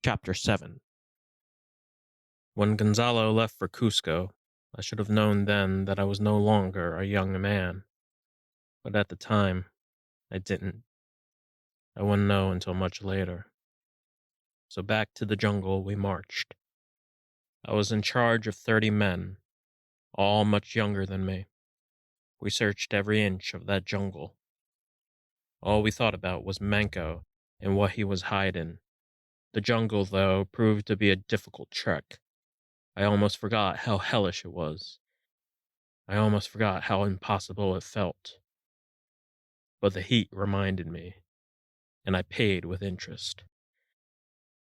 Chapter 7. When Gonzalo left for Cusco, I should have known then that I was no longer a young man. But at the time, I didn't. I wouldn't know until much later. So back to the jungle we marched. I was in charge of 30 men, all much younger than me. We searched every inch of that jungle. All we thought about was Manco and what he was hiding. The jungle, though, proved to be a difficult trek. I almost forgot how hellish it was. I almost forgot how impossible it felt. But the heat reminded me, and I paid with interest.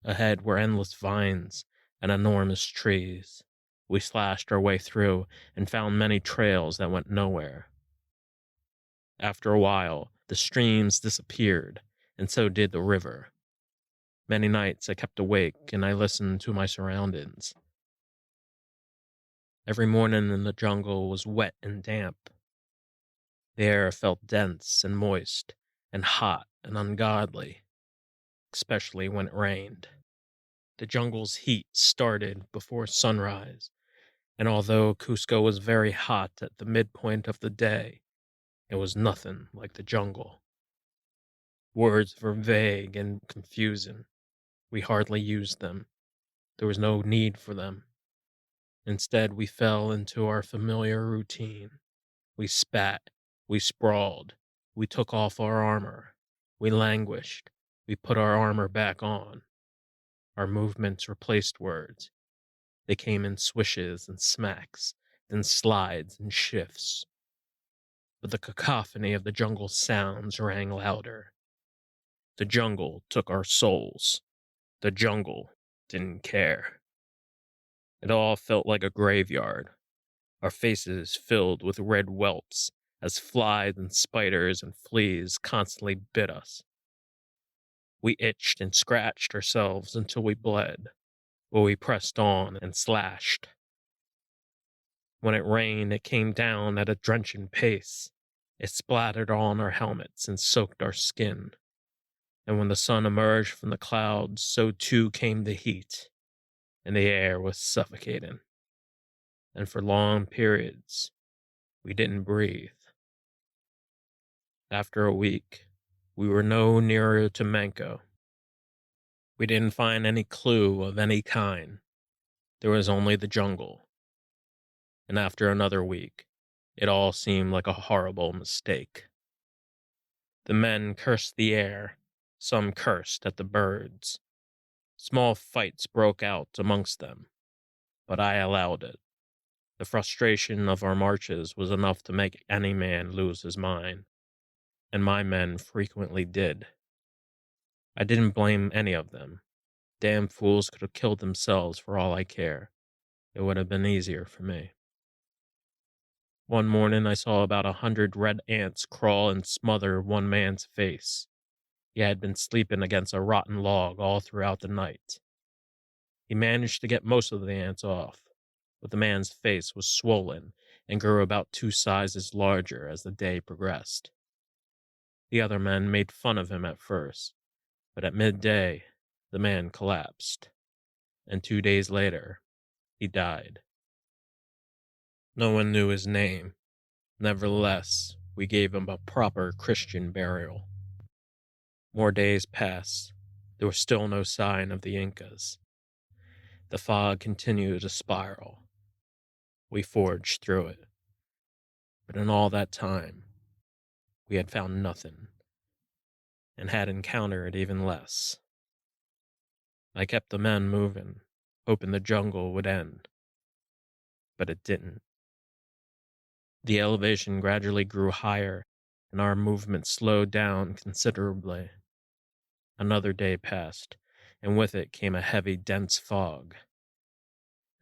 Ahead were endless vines and enormous trees. We slashed our way through and found many trails that went nowhere. After a while, the streams disappeared, and so did the river. Many nights I kept awake and I listened to my surroundings. Every morning in the jungle was wet and damp. The air felt dense and moist, and hot and ungodly, especially when it rained. The jungle's heat started before sunrise, and although Cusco was very hot at the midpoint of the day, it was nothing like the jungle. Words were vague and confusing. We hardly used them. There was no need for them. Instead, we fell into our familiar routine. We spat, we sprawled, we took off our armor, we languished, we put our armor back on. Our movements replaced words. They came in swishes and smacks, then slides and shifts. But the cacophony of the jungle's sounds rang louder. The jungle took our souls. The jungle didn't care. It all felt like a graveyard. Our faces filled with red welts as flies and spiders and fleas constantly bit us. We itched and scratched ourselves until we bled, but we pressed on and slashed. When it rained, it came down at a drenching pace. It splattered on our helmets and soaked our skin. And when the sun emerged from the clouds, so too came the heat, and the air was suffocating. And for long periods, we didn't breathe. After a week, we were no nearer to Manco. We didn't find any clue of any kind. There was only the jungle. And after another week, it all seemed like a horrible mistake. The men cursed the air, some cursed at the birds. Small fights broke out amongst them, but I allowed it. The frustration of our marches was enough to make any man lose his mind, and my men frequently did. I didn't blame any of them. Damn fools could have killed themselves for all I care. It would have been easier for me. One morning I saw about 100 red ants crawl and smother one man's face. He had been sleeping against a rotten log all throughout the night. He managed to get most of the ants off, but the man's face was swollen and grew about 2 sizes larger as the day progressed. The other men made fun of him at first, but at midday, the man collapsed, and 2 days later, he died. No one knew his name. Nevertheless, we gave him a proper Christian burial. More days passed. There was still no sign of the Incas. The fog continued to spiral. We forged through it. But in all that time, we had found nothing, and had encountered even less. I kept the men moving, hoping the jungle would end. But it didn't. The elevation gradually grew higher, and our movement slowed down considerably. Another day passed, and with it came a heavy, dense fog.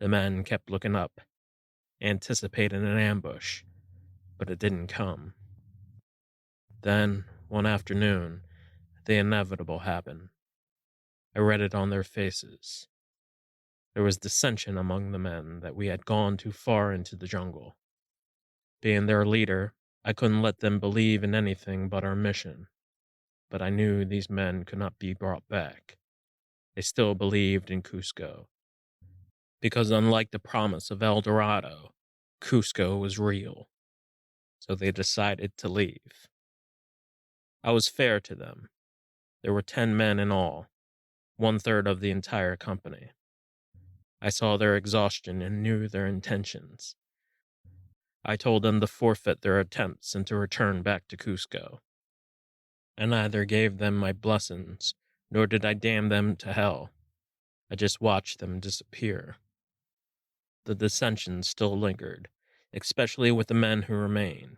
The men kept looking up, anticipating an ambush, but it didn't come. Then, one afternoon, the inevitable happened. I read it on their faces. There was dissension among the men that we had gone too far into the jungle. Being their leader, I couldn't let them believe in anything but our mission, but I knew these men could not be brought back. They still believed in Cusco, because unlike the promise of El Dorado, Cusco was real, so they decided to leave. I was fair to them. There were 10 men in all, one-third of the entire company. I saw their exhaustion and knew their intentions. I told them to forfeit their attempts and to return back to Cusco. I neither gave them my blessings, nor did I damn them to hell. I just watched them disappear. The dissension still lingered, especially with the men who remained.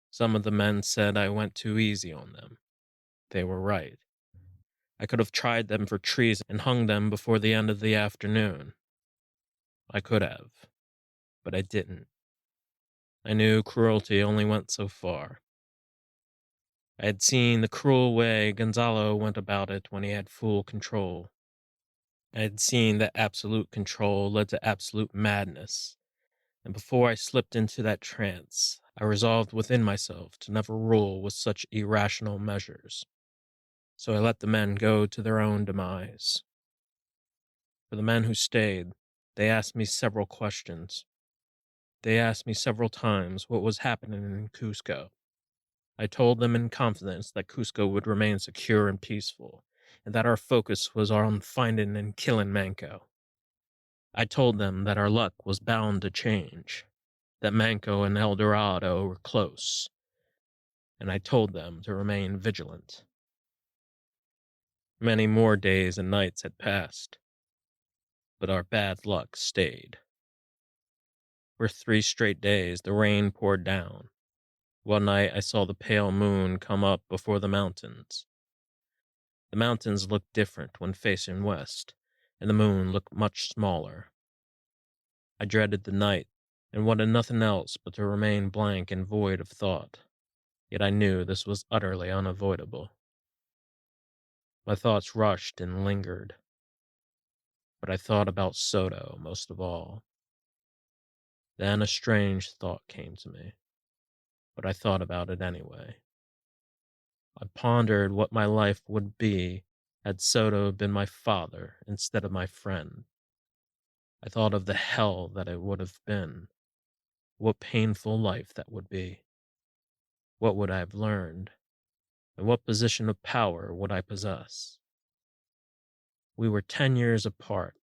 Some of the men said I went too easy on them. They were right. I could have tried them for treason and hung them before the end of the afternoon. I could have, but I didn't. I knew cruelty only went so far. I had seen the cruel way Gonzalo went about it when he had full control. I had seen that absolute control led to absolute madness, and before I slipped into that trance, I resolved within myself to never rule with such irrational measures. So I let the men go to their own demise. For the men who stayed, they asked me several questions. They asked me several times what was happening in Cusco. I told them in confidence that Cusco would remain secure and peaceful, and that our focus was on finding and killing Manco. I told them that our luck was bound to change, that Manco and El Dorado were close, and I told them to remain vigilant. Many more days and nights had passed, but our bad luck stayed. For 3 straight days, the rain poured down. One night, I saw the pale moon come up before the mountains. The mountains looked different when facing west, and the moon looked much smaller. I dreaded the night, and wanted nothing else but to remain blank and void of thought. Yet I knew this was utterly unavoidable. My thoughts rushed and lingered, but I thought about Soto most of all. Then a strange thought came to me, but I thought about it anyway. I pondered what my life would be had Soto been my father instead of my friend. I thought of the hell that it would have been, what painful life that would be. What would I have learned, and what position of power would I possess? We were 10 years apart,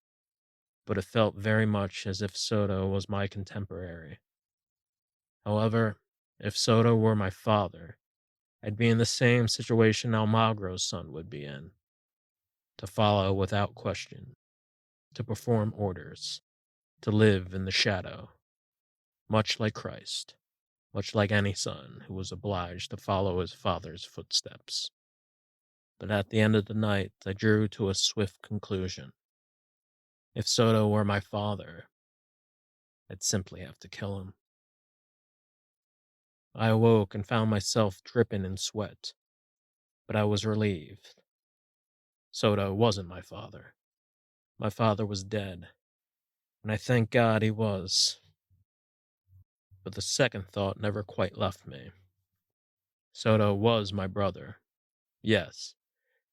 but it felt very much as if Soto was my contemporary. However, if Soto were my father, I'd be in the same situation Almagro's son would be in, to follow without question, to perform orders, to live in the shadow, much like Christ, much like any son who was obliged to follow his father's footsteps. But at the end of the night, I drew to a swift conclusion. If Soto were my father, I'd simply have to kill him. I awoke and found myself dripping in sweat, but I was relieved. Soto wasn't my father. My father was dead, and I thank God he was. But the second thought never quite left me. Soto was my brother. Yes,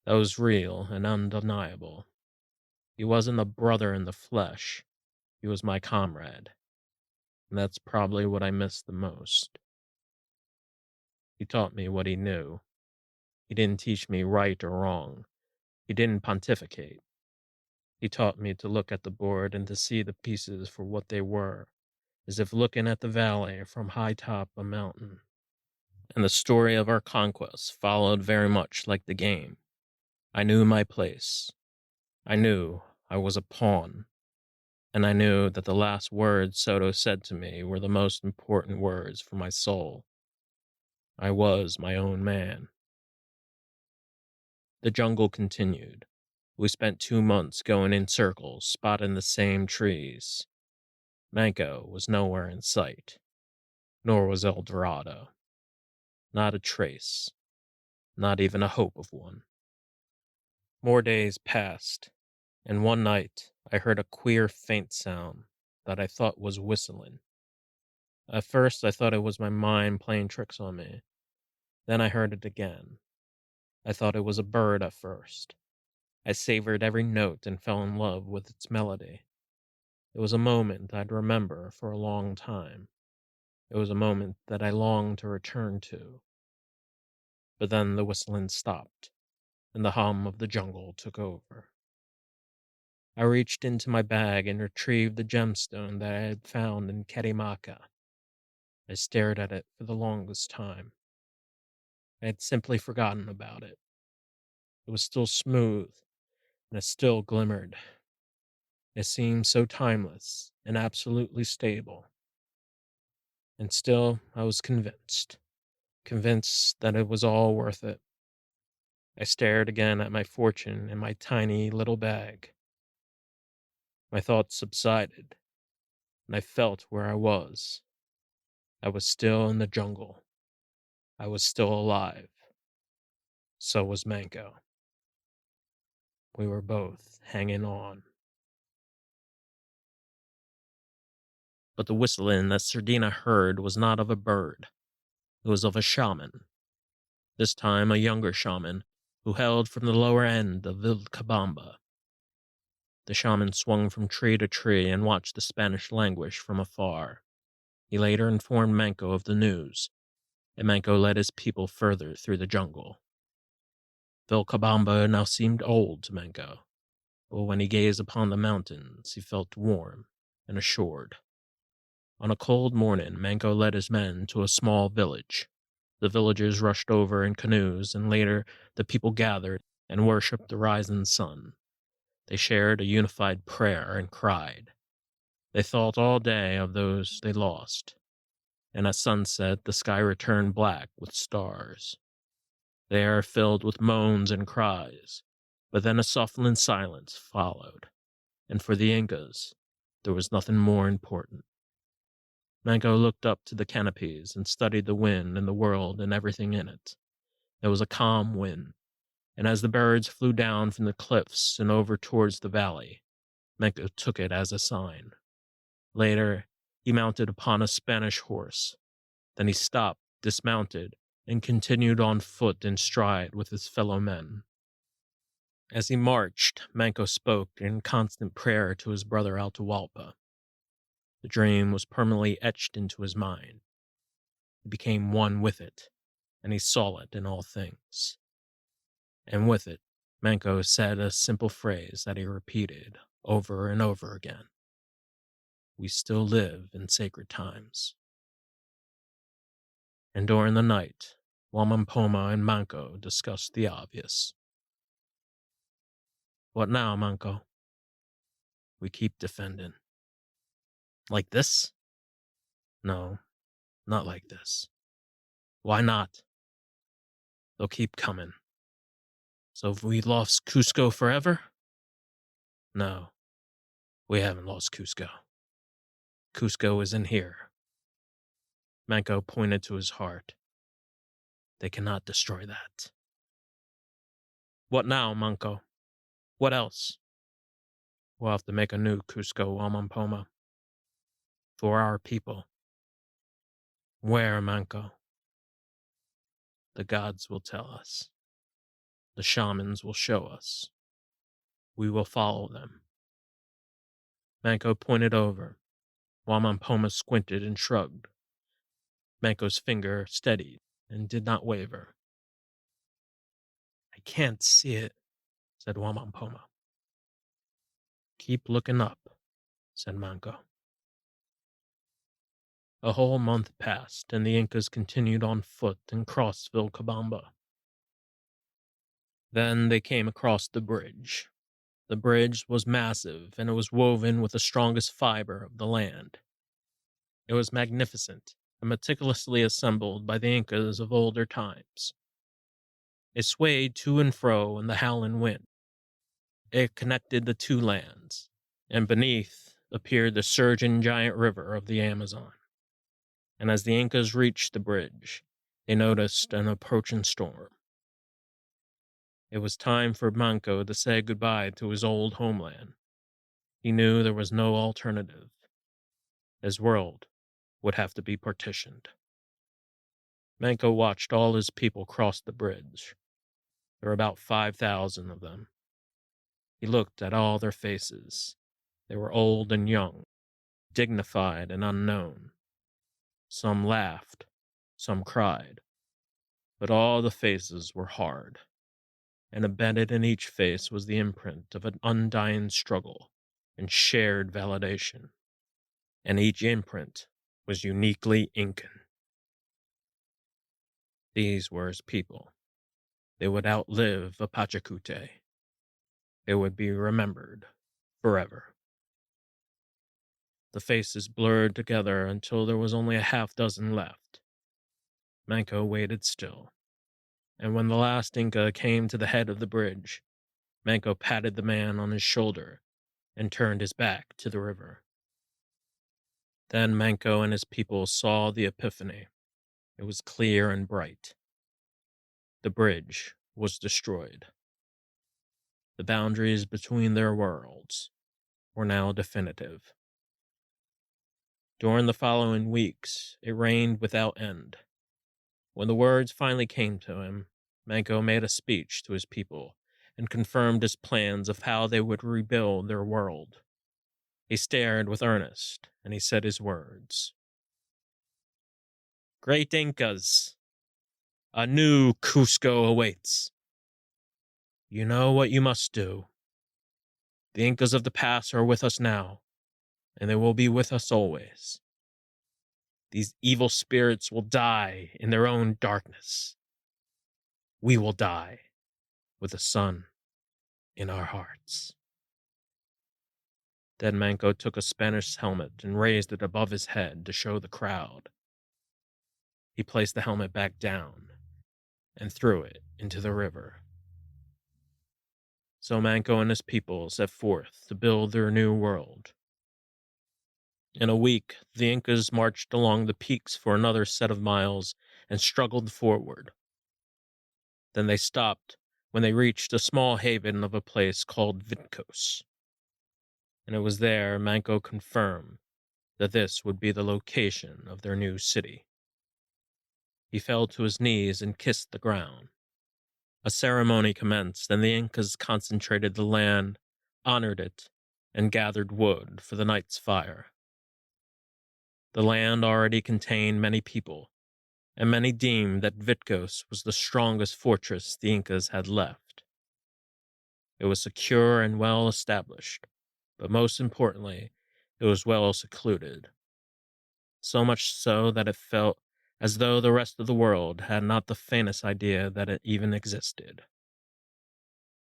that was real and undeniable. He wasn't a brother in the flesh. He was my comrade. And that's probably what I miss the most. He taught me what he knew. He didn't teach me right or wrong. He didn't pontificate. He taught me to look at the board and to see the pieces for what they were, as if looking at the valley from high top a mountain. And the story of our conquest followed very much like the game. I knew my place. I knew I was a pawn. And I knew that the last words Soto said to me were the most important words for my soul. I was my own man. The jungle continued. We spent 2 months going in circles, spotting the same trees. Manco was nowhere in sight, nor was El Dorado. Not a trace, not even a hope of one. More days passed, and one night I heard a queer faint sound that I thought was whistling. At first I thought it was my mind playing tricks on me. Then I heard it again. I thought it was a bird at first. I savored every note and fell in love with its melody. It was a moment I'd remember for a long time. It was a moment that I longed to return to. But then the whistling stopped, and the hum of the jungle took over. I reached into my bag and retrieved the gemstone that I had found in Kerimaka. I stared at it for the longest time. I had simply forgotten about it. It was still smooth, and it still glimmered. It seemed so timeless and absolutely stable. And still, I was convinced that it was all worth it. I stared again at my fortune in my tiny little bag. My thoughts subsided, and I felt where I was. I was still in the jungle. I was still alive. So was Mango. We were both hanging on. But the whistling that Sardina heard was not of a bird. It was of a shaman. This time a younger shaman, who hailed from the lower end of Vilcabamba. The shaman swung from tree to tree and watched the Spanish languish from afar. He later informed Manco of the news, and Manco led his people further through the jungle. Vilcabamba now seemed old to Manco, but when he gazed upon the mountains, he felt warm and assured. On a cold morning, Manco led his men to a small village. The villagers rushed over in canoes, and later the people gathered and worshipped the rising sun. They shared a unified prayer and cried. They thought all day of those they lost, and at sunset the sky returned black with stars. The air filled with moans and cries, but then a softening silence followed, and for the Incas, there was nothing more important. Manco looked up to the canopies and studied the wind and the world and everything in it. There was a calm wind, and as the birds flew down from the cliffs and over towards the valley, Manco took it as a sign. Later, he mounted upon a Spanish horse. Then he stopped, dismounted, and continued on foot in stride with his fellow men. As he marched, Manco spoke in constant prayer to his brother Atahualpa. The dream was permanently etched into his mind. He became one with it, and he saw it in all things. And with it, Manco said a simple phrase that he repeated over and over again. We still live in sacred times. And during the night, Wamampoma and Manco discussed the obvious. What now, Manco? We keep defending. Like this? No, not like this. Why not? They'll keep coming. So have we lost Cusco forever? No, we haven't lost Cusco. Cusco is in here. Manco pointed to his heart. They cannot destroy that. What now, Manco? What else? We'll have to make a new Cusco, Wamampoma. For our people. Where, Manco? The gods will tell us. The shamans will show us. We will follow them. Manco pointed over. Wamampoma squinted and shrugged. Manco's finger steadied and did not waver. I can't see it, said Wamampoma. Keep looking up, said Manco. A whole month passed, and the Incas continued on foot and crossed Vilcabamba. Then they came across the bridge. The bridge was massive, and it was woven with the strongest fiber of the land. It was magnificent and meticulously assembled by the Incas of older times. It swayed to and fro in the howling wind. It connected the two lands, and beneath appeared the surging giant river of the Amazon. And as the Incas reached the bridge, they noticed an approaching storm. It was time for Manco to say goodbye to his old homeland. He knew there was no alternative. His world would have to be partitioned. Manco watched all his people cross the bridge. There were about 5,000 of them. He looked at all their faces. They were old and young, dignified and unknown. Some laughed, some cried, but all the faces were hard, and embedded in each face was the imprint of an undying struggle and shared validation. And each imprint was uniquely Incan. These were his people. They would outlive Apachacute. They would be remembered forever. The faces blurred together until there was only a half-dozen left. Manco waited still, and when the last Inca came to the head of the bridge, Manco patted the man on his shoulder and turned his back to the river. Then Manco and his people saw the epiphany. It was clear and bright. The bridge was destroyed. The boundaries between their worlds were now definitive. During the following weeks, it rained without end. When the words finally came to him, Manco made a speech to his people and confirmed his plans of how they would rebuild their world. He stared with earnest, and he said his words. Great Incas, a new Cusco awaits. You know what you must do. The Incas of the past are with us now, and they will be with us always. These evil spirits will die in their own darkness. We will die with the sun in our hearts. Then Manco took a Spanish helmet and raised it above his head to show the crowd. He placed the helmet back down and threw it into the river. So Manco and his people set forth to build their new world. In a week, the Incas marched along the peaks for another set of miles and struggled forward. Then they stopped when they reached a small haven of a place called Vitkos. And it was there Manco confirmed that this would be the location of their new city. He fell to his knees and kissed the ground. A ceremony commenced, and the Incas concentrated the land, honored it, and gathered wood for the night's fire. The land already contained many people, and many deemed that Vitkos was the strongest fortress the Incas had left. It was secure and well established, but most importantly, it was well secluded. So much so that it felt as though the rest of the world had not the faintest idea that it even existed.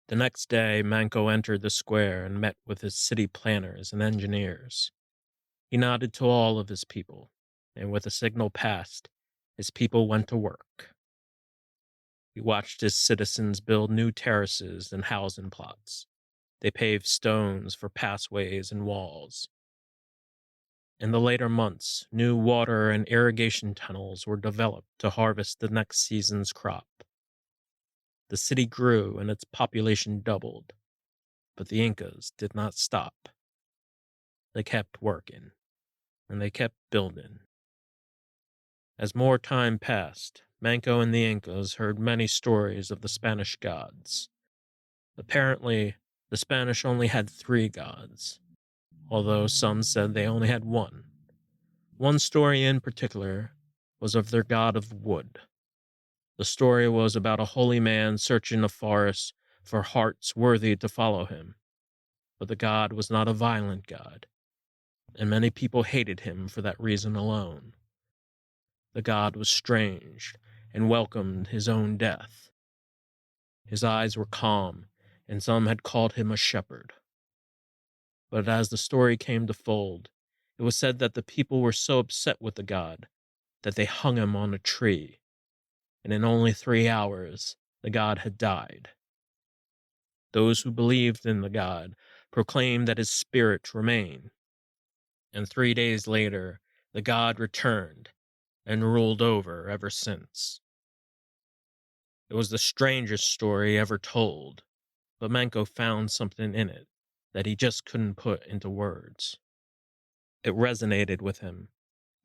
The next day, Manco entered the square and met with his city planners and engineers. He nodded to all of his people, and with a signal passed, his people went to work. He watched his citizens build new terraces and housing plots. They paved stones for pathways and walls. In the later months, new water and irrigation tunnels were developed to harvest the next season's crop. The city grew and its population doubled, but the Incas did not stop. They kept working, and they kept building. As more time passed, Manco and the Incas heard many stories of the Spanish gods. Apparently, the Spanish only had 3 gods, although some said they only had 1. One story in particular was of their god of wood. The story was about a holy man searching the forest for hearts worthy to follow him. But the god was not a violent god, and many people hated him for that reason alone. The god was strange and welcomed his own death. His eyes were calm, and some had called him a shepherd. But as the story came to fold, it was said that the people were so upset with the god that they hung him on a tree, and in only 3 hours, the god had died. Those who believed in the god proclaimed that his spirit remained, and 3 days later, the god returned and ruled over ever since. It was the strangest story ever told, but Manco found something in it that he just couldn't put into words. It resonated with him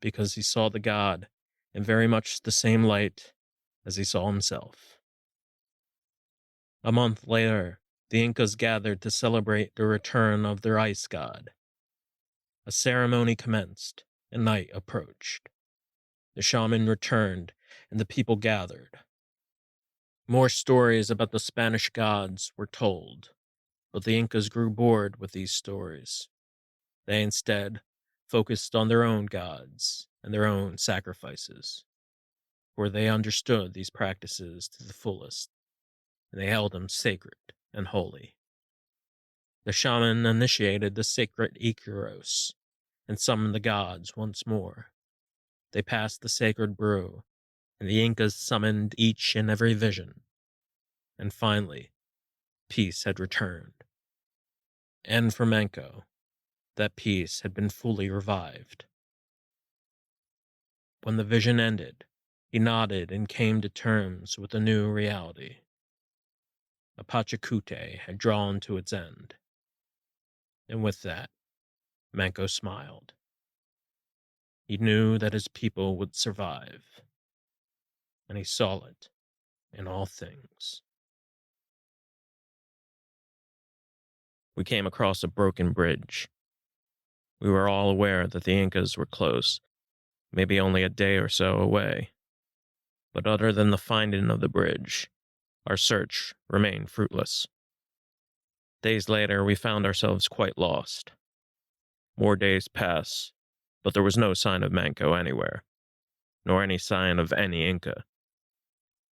because he saw the god in very much the same light as he saw himself. A month later, The Incas gathered to celebrate the return of their ice god. A ceremony commenced, and night approached. The shaman returned, and the people gathered. More stories about the Spanish gods were told, but the Incas grew bored with these stories. They instead focused on their own gods and their own sacrifices, for they understood these practices to the fullest, and they held them sacred and holy. The shaman initiated the sacred Ikiros and summoned the gods once more. They passed the sacred brew, and the Incas summoned each and every vision. And finally, peace had returned. And for Manco, that peace had been fully revived. When the vision ended, he nodded and came to terms with a new reality. A Pachacute had drawn to its end. And with that, Manco smiled. He knew that his people would survive, and he saw it in all things. We came across a broken bridge. We were all aware that the Incas were close, maybe only a day or so away. But other than the finding of the bridge, our search remained fruitless. Days later, we found ourselves quite lost. More days passed, but there was no sign of Manco anywhere, nor any sign of any Inca.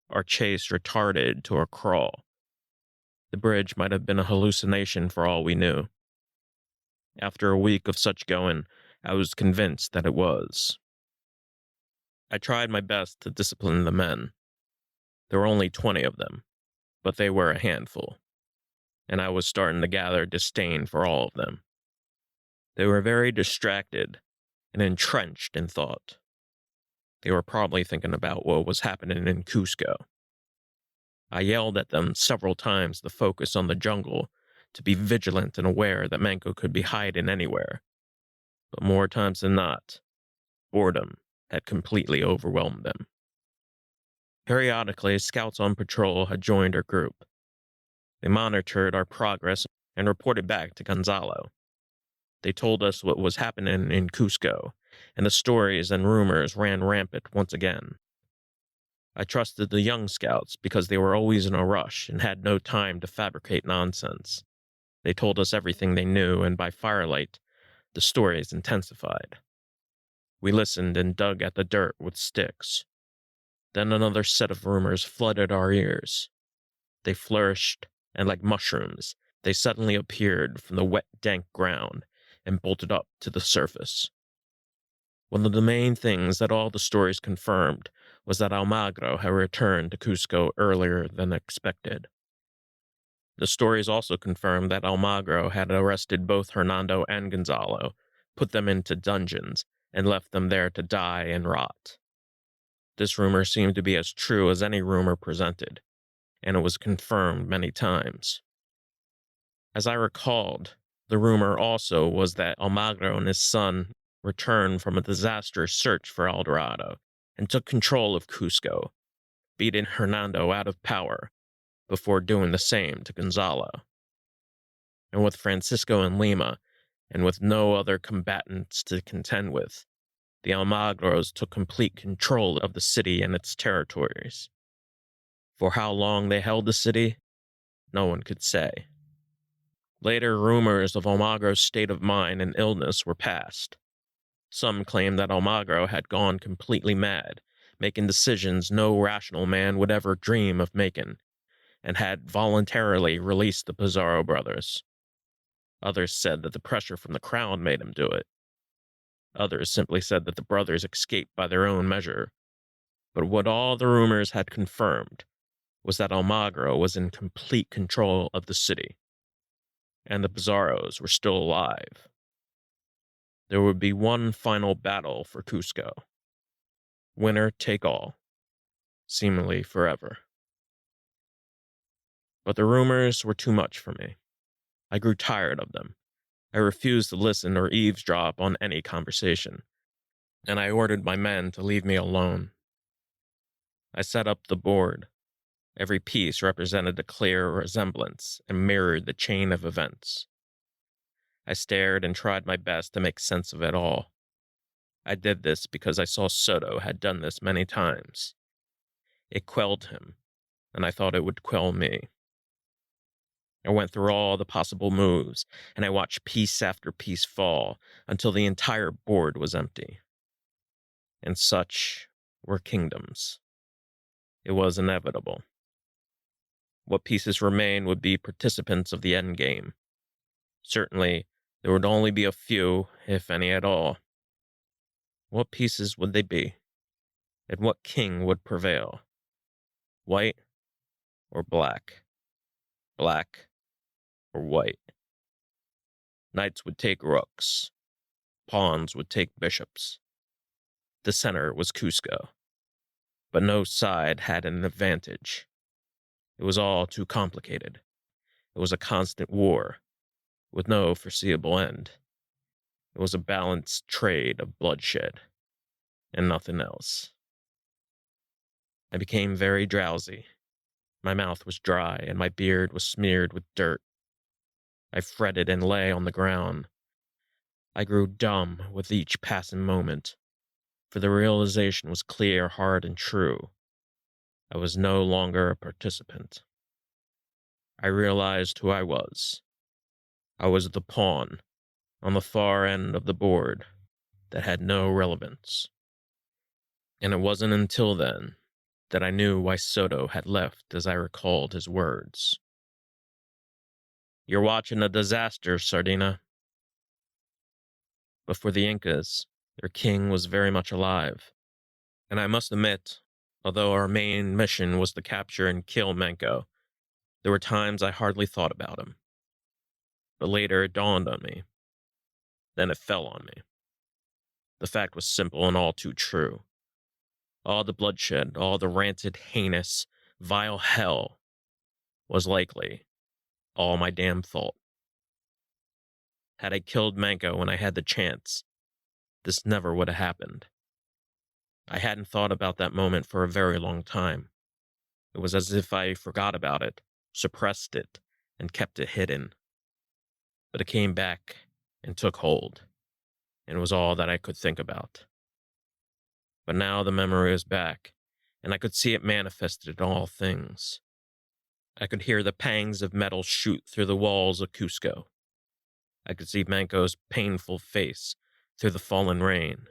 Our chase retarded to a crawl. The bridge might have been a hallucination for all we knew. After a week of such going, I was convinced that it was. I tried my best to discipline the men. There were only 20 of them, but they were a handful, and I was starting to gather disdain for all of them. They were very distracted and entrenched in thought. They were probably thinking about what was happening in Cusco. I yelled at them several times to focus on the jungle, to be vigilant and aware that Manco could be hiding anywhere. But more times than not, boredom had completely overwhelmed them. Periodically, scouts on patrol had joined our group. They monitored our progress and reported back to Gonzalo. They told us what was happening in Cusco, and the stories and rumors ran rampant once again. I trusted the young scouts because they were always in a rush and had no time to fabricate nonsense. They told us everything they knew, and by firelight, the stories intensified. We listened and dug at the dirt with sticks. Then another set of rumors flooded our ears. They flourished, and like mushrooms, they suddenly appeared from the wet, dank ground and bolted up to the surface. One of the main things that all the stories confirmed was that Almagro had returned to Cusco earlier than expected. The stories also confirmed that Almagro had arrested both Hernando and Gonzalo, put them into dungeons, and left them there to die and rot. This rumor seemed to be as true as any rumor presented, and it was confirmed many times. As I recalled, the rumor also was that Almagro and his son returned from a disastrous search for El Dorado and took control of Cusco, beating Hernando out of power before doing the same to Gonzalo. And with Francisco in Lima, and with no other combatants to contend with, the Almagros took complete control of the city and its territories. For how long they held the city, no one could say. Later, rumors of Almagro's state of mind and illness were passed. Some claimed that Almagro had gone completely mad, making decisions no rational man would ever dream of making, and had voluntarily released the Pizarro brothers. Others said that the pressure from the crown made him do it. Others simply said that the brothers escaped by their own measure. But what all the rumors had confirmed was that Almagro was in complete control of the city, and the Pizarros were still alive. There would be one final battle for Cusco. Winner take all, seemingly forever. But the rumors were too much for me. I grew tired of them. I refused to listen or eavesdrop on any conversation, and I ordered my men to leave me alone. I set up the board, Every piece represented a clear resemblance and mirrored the chain of events. I stared and tried my best to make sense of it all. I did this because I saw Soto had done this many times. It quelled him, and I thought it would quell me. I went through all the possible moves, and I watched piece after piece fall until the entire board was empty. And such were kingdoms. It was inevitable. What pieces remained would be participants of the endgame. Certainly, there would only be a few, if any at all. What pieces would they be? And what king would prevail? White or black? Black or white? Knights would take rooks. Pawns would take bishops. The center was Cusco. But no side had an advantage. It was all too complicated. It was a constant war, with no foreseeable end. It was a balanced trade of bloodshed, and nothing else. I became very drowsy. My mouth was dry, and my beard was smeared with dirt. I fretted and lay on the ground. I grew dumb with each passing moment, for the realization was clear, hard, and true. I was no longer a participant. I realized who I was. I was the pawn on the far end of the board that had no relevance. And it wasn't until then that I knew why Soto had left as I recalled his words. "You're watching a disaster, Sardina." But for the Incas, their king was very much alive. And I must admit, although our main mission was to capture and kill Manco, there were times I hardly thought about him. But later it dawned on me. Then it fell on me. The fact was simple and all too true. All the bloodshed, all the rancid, heinous, vile hell was likely all my damn fault. Had I killed Manco when I had the chance, this never would have happened. I hadn't thought about that moment for a very long time. It was as if I forgot about it, suppressed it, and kept it hidden. But it came back and took hold, and it was all that I could think about. But now the memory was back, and I could see it manifested in all things. I could hear the pangs of metal shoot through the walls of Cusco. I could see Manco's painful face through the fallen rain.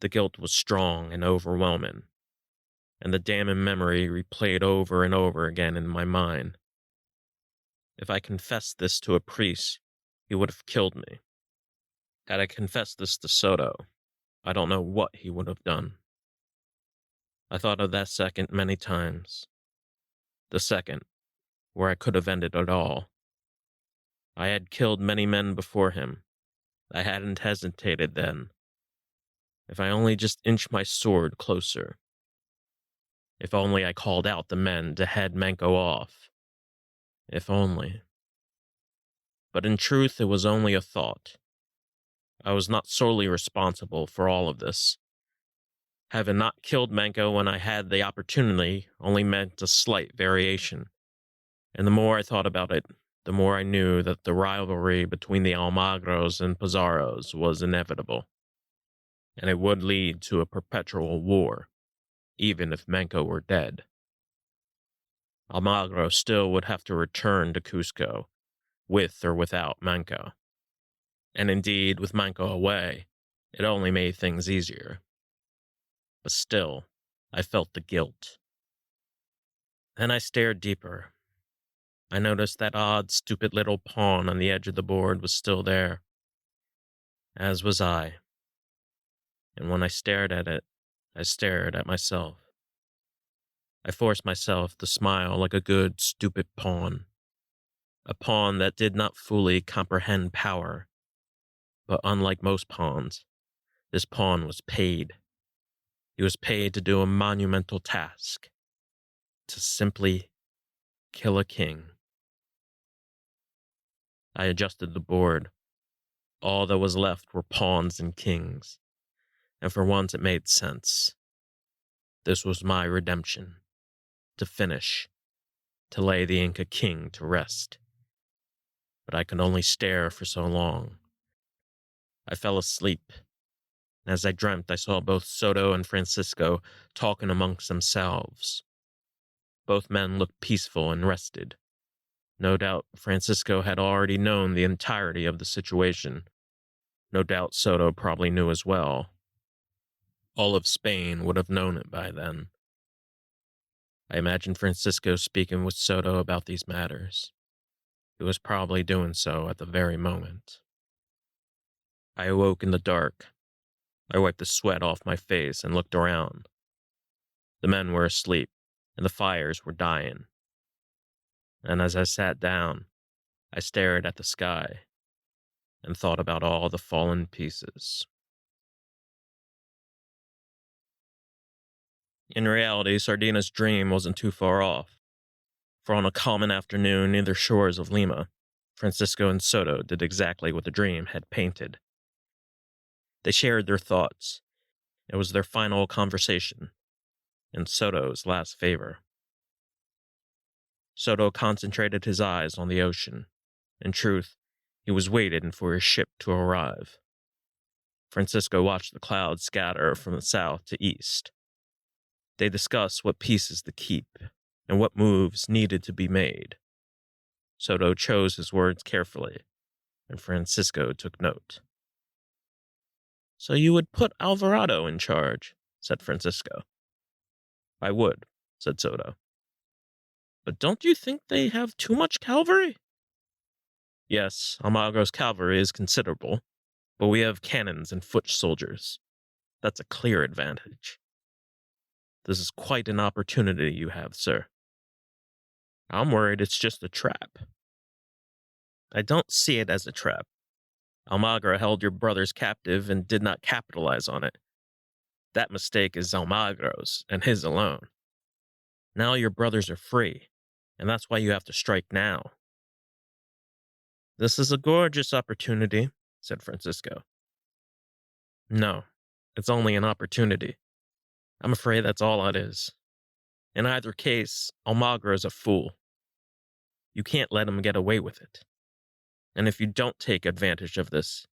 The guilt was strong and overwhelming, and the damning memory replayed over and over again in my mind. If I confessed this to a priest, he would have killed me. Had I confessed this to Soto, I don't know what he would have done. I thought of that second many times. The second, where I could have ended it all. I had killed many men before him. I hadn't hesitated then. If I only just inched my sword closer. If only I called out the men to head Manco off. If only. But in truth, it was only a thought. I was not solely responsible for all of this. Having not killed Manco when I had the opportunity only meant a slight variation. And the more I thought about it, the more I knew that the rivalry between the Almagros and Pizarros was inevitable. And it would lead to a perpetual war, even if Manco were dead. Almagro still would have to return to Cusco, with or without Manco. And indeed, with Manco away, it only made things easier. But still, I felt the guilt. Then I stared deeper. I noticed that odd, stupid little pawn on the edge of the board was still there, as was I. And when I stared at it, I stared at myself. I forced myself to smile like a good, stupid pawn. A pawn that did not fully comprehend power. But unlike most pawns, this pawn was paid. He was paid to do a monumental task. To simply kill a king. I adjusted the board. All that was left were pawns and kings. And for once it made sense. This was my redemption. to finish, to lay the Inca king to rest. But I could only stare for so long. I fell asleep, and as I dreamt I saw both Soto and Francisco talking amongst themselves. Both men looked peaceful and rested. No doubt Francisco had already known the entirety of the situation. No doubt Soto probably knew as well. All of Spain would have known it by then. I imagined Francisco speaking with Soto about these matters. He was probably doing so at the very moment. I awoke in the dark. I wiped the sweat off my face and looked around. The men were asleep, and the fires were dying. And as I sat down, I stared at the sky and thought about all the fallen pieces. In reality, Sardina's dream wasn't too far off, for on a common afternoon near the shores of Lima, Francisco and Soto did exactly what the dream had painted. They shared their thoughts. It was their final conversation, and Soto's last favor. Soto concentrated his eyes on the ocean. In truth, he was waiting for his ship to arrive. Francisco watched the clouds scatter from the south to east. They discussed what pieces to keep and what moves needed to be made. Soto chose his words carefully, and Francisco took note. "So you would put Alvarado in charge," said Francisco. "I would," said Soto. "But don't you think they have too much cavalry?" "Yes, Almagro's cavalry is considerable, but we have cannons and foot soldiers. That's a clear advantage. This is quite an opportunity you have, sir." "I'm worried it's just a trap." "I don't see it as a trap. Almagro held your brothers captive and did not capitalize on it. That mistake is Almagro's, and his alone. Now your brothers are free, and that's why you have to strike now." "This is a gorgeous opportunity," said Francisco. "No, it's only an opportunity. I'm afraid that's all it is. In either case, Almagro is a fool. You can't let him get away with it. And if you don't take advantage of this,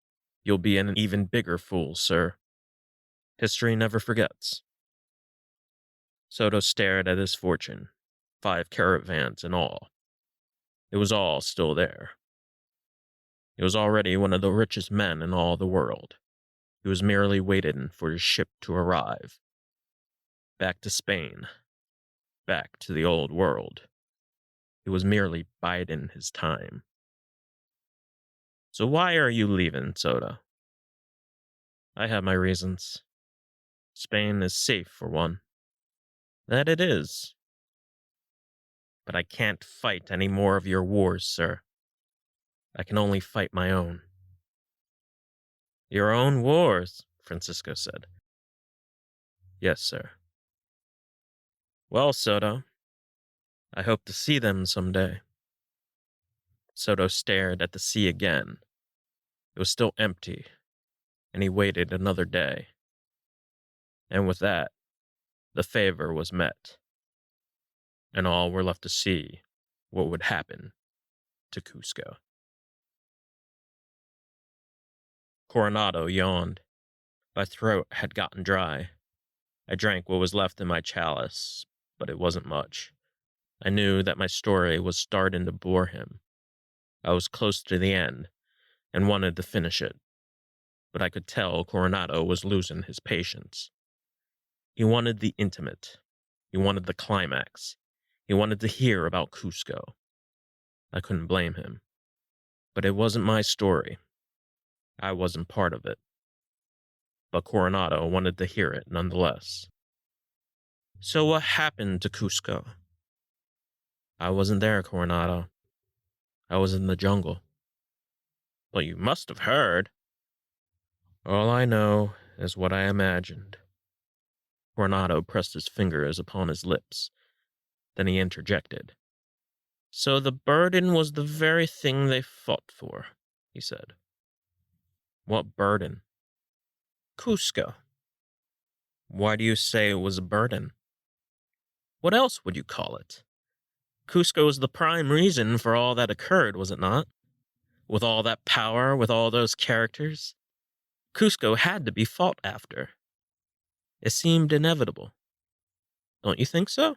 you'll be an even bigger fool, sir. History never forgets." Soto stared at his fortune, 5 caravans in all. It was all still there. He was already one of the richest men in all the world. He was merely waiting for his ship to arrive. Back to Spain. Back to the old world. He was merely biding his time. "So why are you leaving, Soto?" "I have my reasons. Spain is safe, for one." "That it is. But I can't fight any more of your wars, sir. I can only fight my own." "Your own wars," Francisco said. "Yes, sir." "Well, Soto, I hope to see them someday." Soto stared at the sea again. It was still empty, and he waited another day. And with that, the favor was met, and all were left to see what would happen to Cusco. Coronado yawned. My throat had gotten dry. I drank what was left in my chalice, but it wasn't much. I knew that my story was starting to bore him. I was close to the end, and wanted to finish it. But I could tell Coronado was losing his patience. He wanted the intimate. He wanted the climax. He wanted to hear about Cusco. I couldn't blame him. But it wasn't my story. I wasn't part of it. But Coronado wanted to hear it nonetheless. "So what happened to Cusco?" "I wasn't there, Coronado. I was in the jungle." "Well, you must have heard." "All I know is what I imagined." Coronado pressed his fingers upon his lips. Then he interjected. "So the burden was the very thing they fought for," he said. "What burden?" "Cusco." "Why do you say it was a burden?" What else would you call it? Cusco was the prime reason for all that occurred, was it not? With all that power, with all those characters, Cusco had to be fought after. It seemed inevitable. Don't you think so?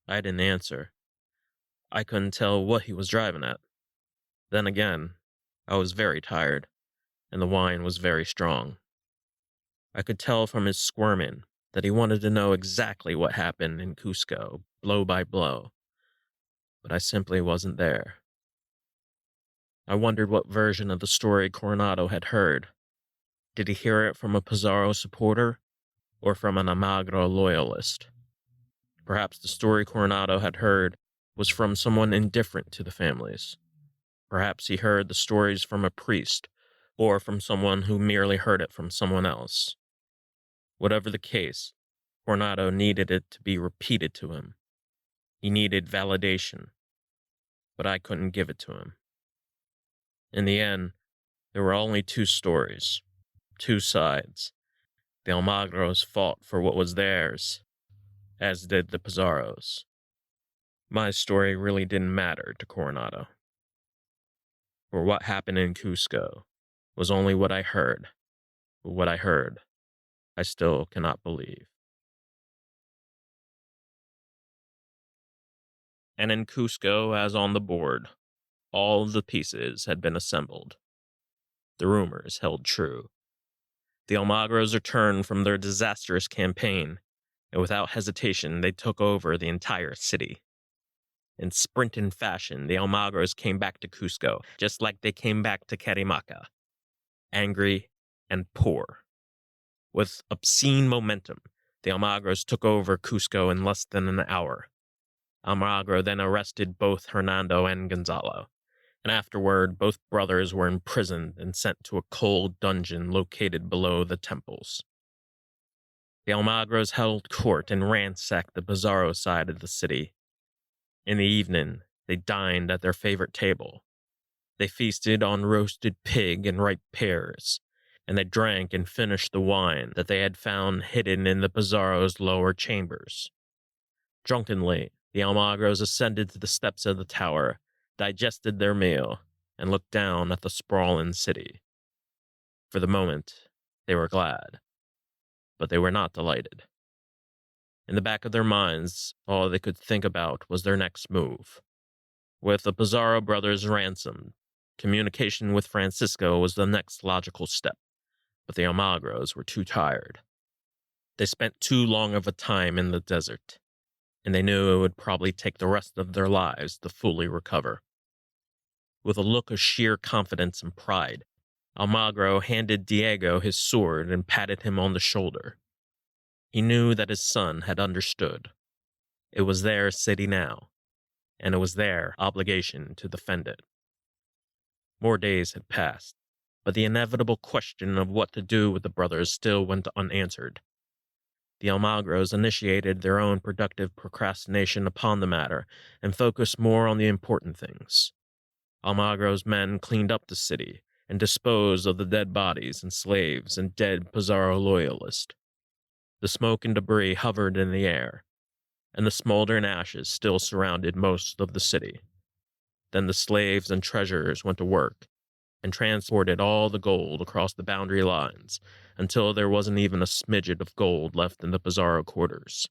I didn't answer. I couldn't tell what he was driving at. Then again, I was very tired, and the wine was very strong. I could tell from his squirming that he wanted to know exactly what happened in Cusco, blow by blow. But I simply wasn't there. I wondered what version of the story Coronado had heard. Did he hear it from a Pizarro supporter, or from an Almagro loyalist? Perhaps the story Coronado had heard was from someone indifferent to the families. Perhaps he heard the stories from a priest, or from someone who merely heard it from someone else. Whatever the case, Coronado needed it to be repeated to him. He needed validation, but I couldn't give it to him. In the end, there were only two stories, two sides. The Almagros fought for what was theirs, as did the Pizarros. My story really didn't matter to Coronado. For what happened in Cusco was only what I heard, but what I heard, I still cannot believe. And in Cusco, as on the board, all the pieces had been assembled. The rumors held true. The Almagros returned from their disastrous campaign, and without hesitation they took over the entire city. In sprinting fashion, the Almagros came back to Cusco, just like they came back to Carimaca, angry and poor. With obscene momentum, the Almagros took over Cusco in less than an hour. Almagro then arrested both Hernando and Gonzalo, and afterward both brothers were imprisoned and sent to a cold dungeon located below the temples. The Almagros held court and ransacked the Pizarro side of the city. In the evening, they dined at their favorite table. They feasted on roasted pig and ripe pears, and they drank and finished the wine that they had found hidden in the Pizarro's lower chambers. Drunkenly, the Almagros ascended to the steps of the tower, digested their meal, and looked down at the sprawling city. For the moment, they were glad, but they were not delighted. In the back of their minds, all they could think about was their next move. With the Pizarro brothers ransomed, communication with Francisco was the next logical step, but the Almagros were too tired. They spent too long of a time in the desert, and they knew it would probably take the rest of their lives to fully recover. With a look of sheer confidence and pride, Almagro handed Diego his sword and patted him on the shoulder. He knew that his son had understood. It was their city now, and it was their obligation to defend it. More days had passed, but the inevitable question of what to do with the brothers still went unanswered. The Almagros initiated their own productive procrastination upon the matter and focused more on the important things. Almagro's men cleaned up the city and disposed of the dead bodies and slaves and dead Pizarro loyalists. The smoke and debris hovered in the air, and the smoldering ashes still surrounded most of the city. Then the slaves and treasurers went to work and transported all the gold across the boundary lines until there wasn't even a smidget of gold left in the Pizarro quarters.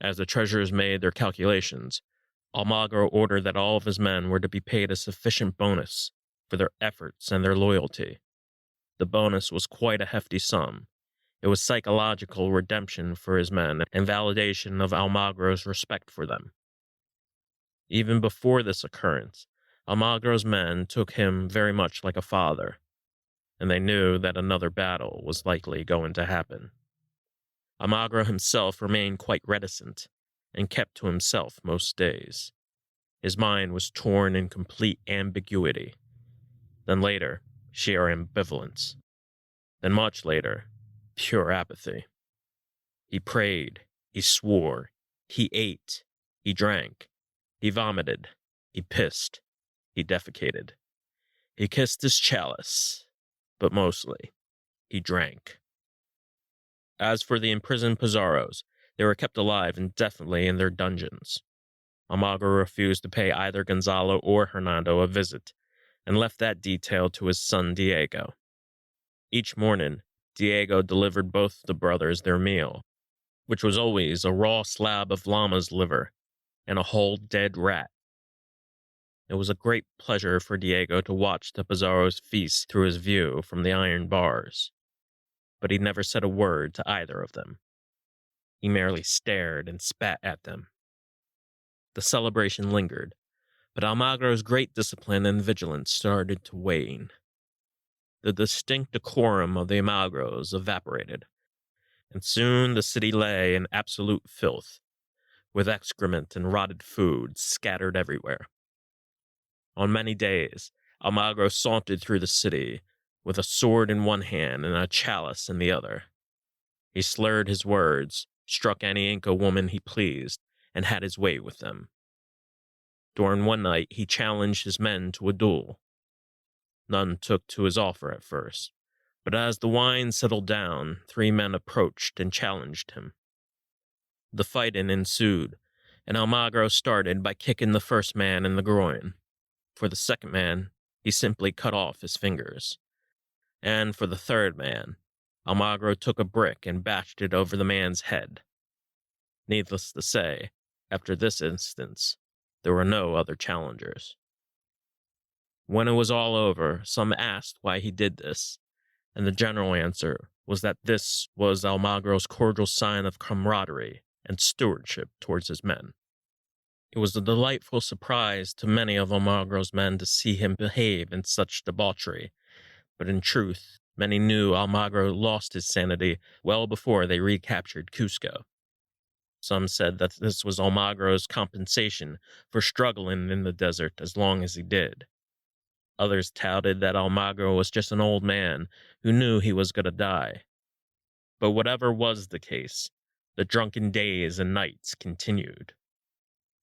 As the treasurers made their calculations, Almagro ordered that all of his men were to be paid a sufficient bonus for their efforts and their loyalty. The bonus was quite a hefty sum. It was psychological redemption for his men and validation of Almagro's respect for them. Even before this occurrence, Almagro's men took him very much like a father, and they knew that another battle was likely going to happen. Almagro himself remained quite reticent and kept to himself most days. His mind was torn in complete ambiguity. Then later, sheer ambivalence. Then much later, pure apathy. He prayed, he swore, he ate, he drank, he vomited, he pissed, he defecated. He kissed his chalice, but mostly, he drank. As for the imprisoned Pizarros, They were kept alive indefinitely in their dungeons. Almagro refused to pay either Gonzalo or Hernando a visit, and left that detail to his son Diego. Each morning, Diego delivered both the brothers their meal, which was always a raw slab of llama's liver and a whole dead rat. It was a great pleasure for Diego to watch the Pizarro's feast through his view from the iron bars, but he never said a word to either of them. He merely stared and spat at them. The celebration lingered, but Almagro's great discipline and vigilance started to wane. The distinct decorum of the Almagros evaporated, and soon the city lay in absolute filth, with excrement and rotted food scattered everywhere. On many days, Almagro sauntered through the city with a sword in one hand and a chalice in the other. He slurred his words, struck any Inca woman he pleased, and had his way with them. During one night, he challenged his men to a duel. None took to his offer at first, but as the wine settled down, 3 men approached and challenged him. The fighting ensued, and Almagro started by kicking the first man in the groin. For the second man, he simply cut off his fingers. And for the third man, Almagro took a brick and bashed it over the man's head. Needless to say, after this instance, there were no other challengers. When it was all over, some asked why he did this, and the general answer was that this was Almagro's cordial sign of camaraderie and stewardship towards his men. It was a delightful surprise to many of Almagro's men to see him behave in such debauchery, but in truth, many knew Almagro lost his sanity well before they recaptured Cusco. Some said that this was Almagro's compensation for struggling in the desert as long as he did. Others touted that Almagro was just an old man who knew he was going to die. But whatever was the case, the drunken days and nights continued.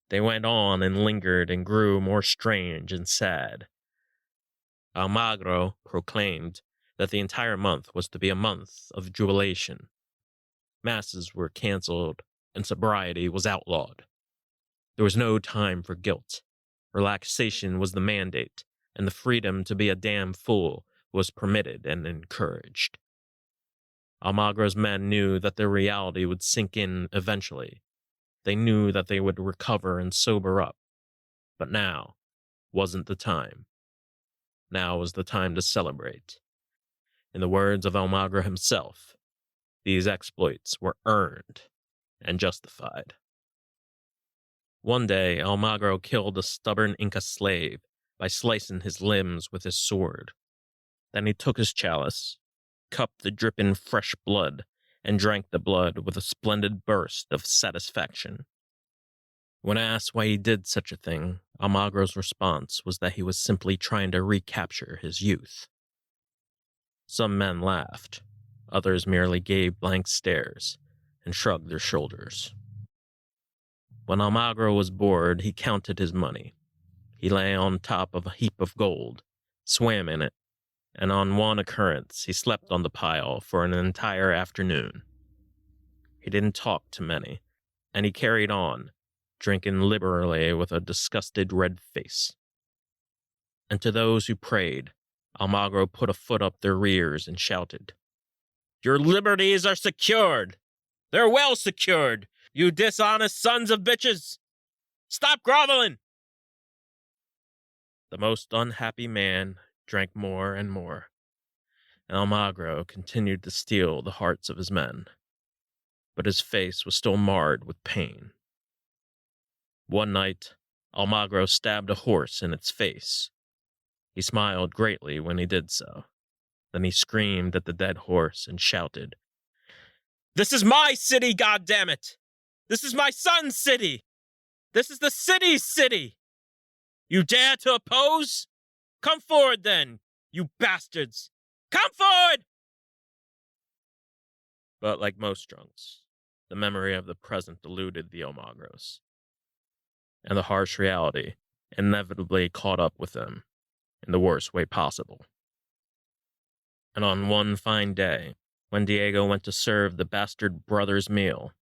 They went on and lingered and grew more strange and sad. Almagro proclaimed that the entire month was to be a month of jubilation. Masses were canceled and sobriety was outlawed. There was no time for guilt. Relaxation was the mandate, and the freedom to be a damn fool was permitted and encouraged. Almagro's men knew that their reality would sink in eventually. They knew that they would recover and sober up. But now wasn't the time. Now was the time to celebrate. In the words of Almagro himself, these exploits were earned and justified. One day, Almagro killed a stubborn Inca slave by slicing his limbs with his sword. Then he took his chalice, cupped the dripping fresh blood, and drank the blood with a splendid burst of satisfaction. When asked why he did such a thing, Almagro's response was that he was simply trying to recapture his youth. Some men laughed, others merely gave blank stares and shrugged their shoulders. When Almagro was bored, he counted his money. He lay on top of a heap of gold, swam in it, and on one occurrence he slept on the pile for an entire afternoon. He didn't talk to many, and he carried on, drinking liberally with a disgusted red face. And to those who prayed, Almagro put a foot up their rears and shouted, "Your liberties are secured! They're well secured, you dishonest sons of bitches! Stop groveling!" The most unhappy man drank more and more, and Almagro continued to steal the hearts of his men, but his face was still marred with pain. One night, Almagro stabbed a horse in its face. He smiled greatly when he did so. Then he screamed at the dead horse and shouted, "This is my city, goddammit! This is my son's city! This is the city's city! You dare to oppose? Come forward then, you bastards! Come forward!" But like most drunks, the memory of the present eluded the Almagros, and the harsh reality inevitably caught up with them in the worst way possible. And on one fine day, when Diego went to serve the bastard brother's meal,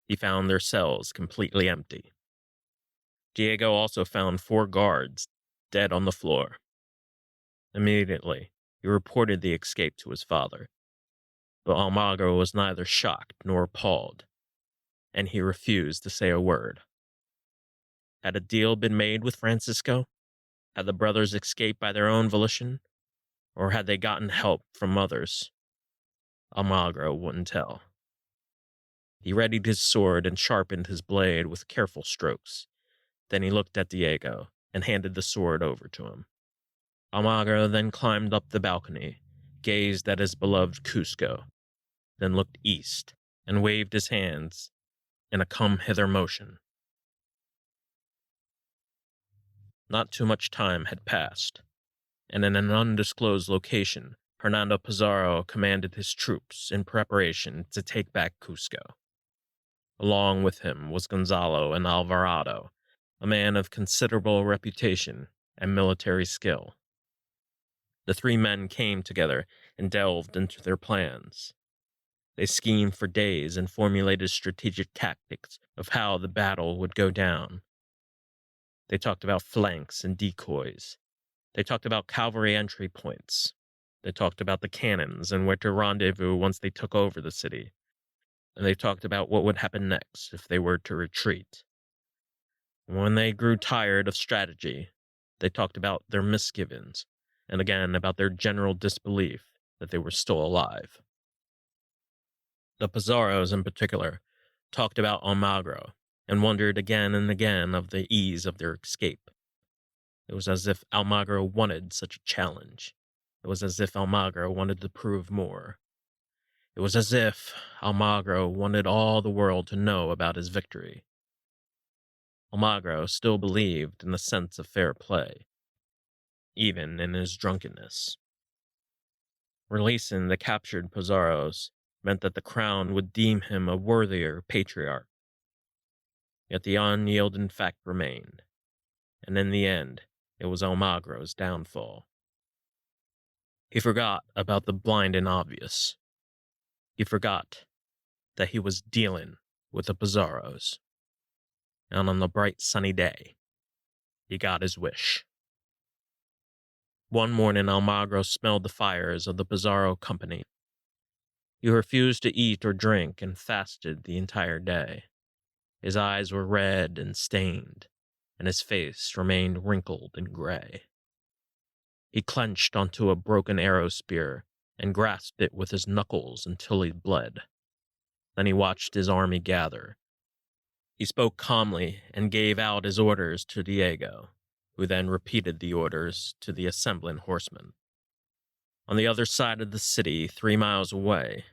He found their cells completely empty. Diego also found 4 guards dead on the floor. Immediately, he reported the escape to his father, but Almagro was neither shocked nor appalled, and he refused to say a word. Had a deal been made with Francisco? Had the brothers escaped by their own volition? Or had they gotten help from others? Almagro wouldn't tell. He readied his sword and sharpened his blade with careful strokes. Then he looked at Diego and handed the sword over to him. Almagro then climbed up the balcony, gazed at his beloved Cusco, then looked east and waved his hands in a come-hither motion. Not too much time had passed, and in an undisclosed location, Hernando Pizarro commanded his troops in preparation to take back Cusco. Along with him was Gonzalo and Alvarado, a man of considerable reputation and military skill. The 3 men came together and delved into their plans. They schemed for days and formulated strategic tactics of how the battle would go down. They talked about flanks and decoys. They talked about cavalry entry points. They talked about the cannons and where to rendezvous once they took over the city. And they talked about what would happen next if they were to retreat. When they grew tired of strategy, they talked about their misgivings, and again about their general disbelief that they were still alive. The Pizarros, in particular, talked about Almagro, and wondered again and again of the ease of their escape. It was as if Almagro wanted such a challenge. It was as if Almagro wanted to prove more. It was as if Almagro wanted all the world to know about his victory. Almagro still believed in the sense of fair play, even in his drunkenness. Releasing the captured Pizarros meant that the crown would deem him a worthier patriarch. Yet the unyielding fact remained, and in the end, it was Almagro's downfall. He forgot about the blind and obvious. He forgot that he was dealing with the Pizarros. And on the bright sunny day, he got his wish. One morning, Almagro smelled the fires of the Pizarro company. He refused to eat or drink and fasted the entire day. His eyes were red and stained, and his face remained wrinkled and gray. He clenched onto a broken arrow spear and grasped it with his knuckles until he bled. Then he watched his army gather. He spoke calmly and gave out his orders to Diego, who then repeated the orders to the assembling horsemen. On the other side of the city, 3 miles away,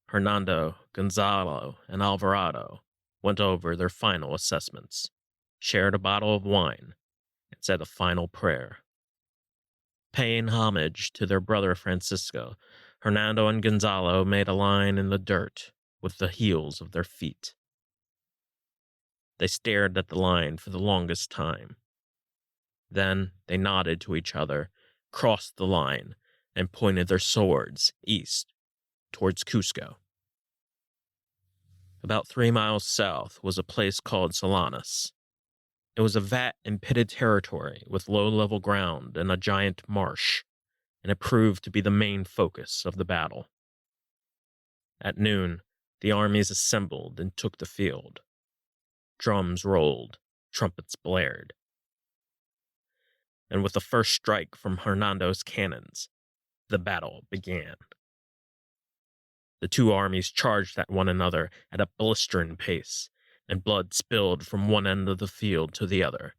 Hernando, Gonzalo, and Alvarado went over their final assessments, shared a bottle of wine, and said a final prayer. Paying homage to their brother Francisco, Hernando and Gonzalo made a line in the dirt with the heels of their feet. They stared at the line for the longest time. Then they nodded to each other, crossed the line, and pointed their swords east towards Cusco. About 3 miles south was a place called Solanas. It was a vat in pitted territory with low-level ground and a giant marsh, and it proved to be the main focus of the battle. At noon, the armies assembled and took the field. Drums rolled, trumpets blared. And with the first strike from Hernando's cannons, the battle began. The 2 armies charged at one another at a blistering pace, and blood spilled from one end of the field to the other.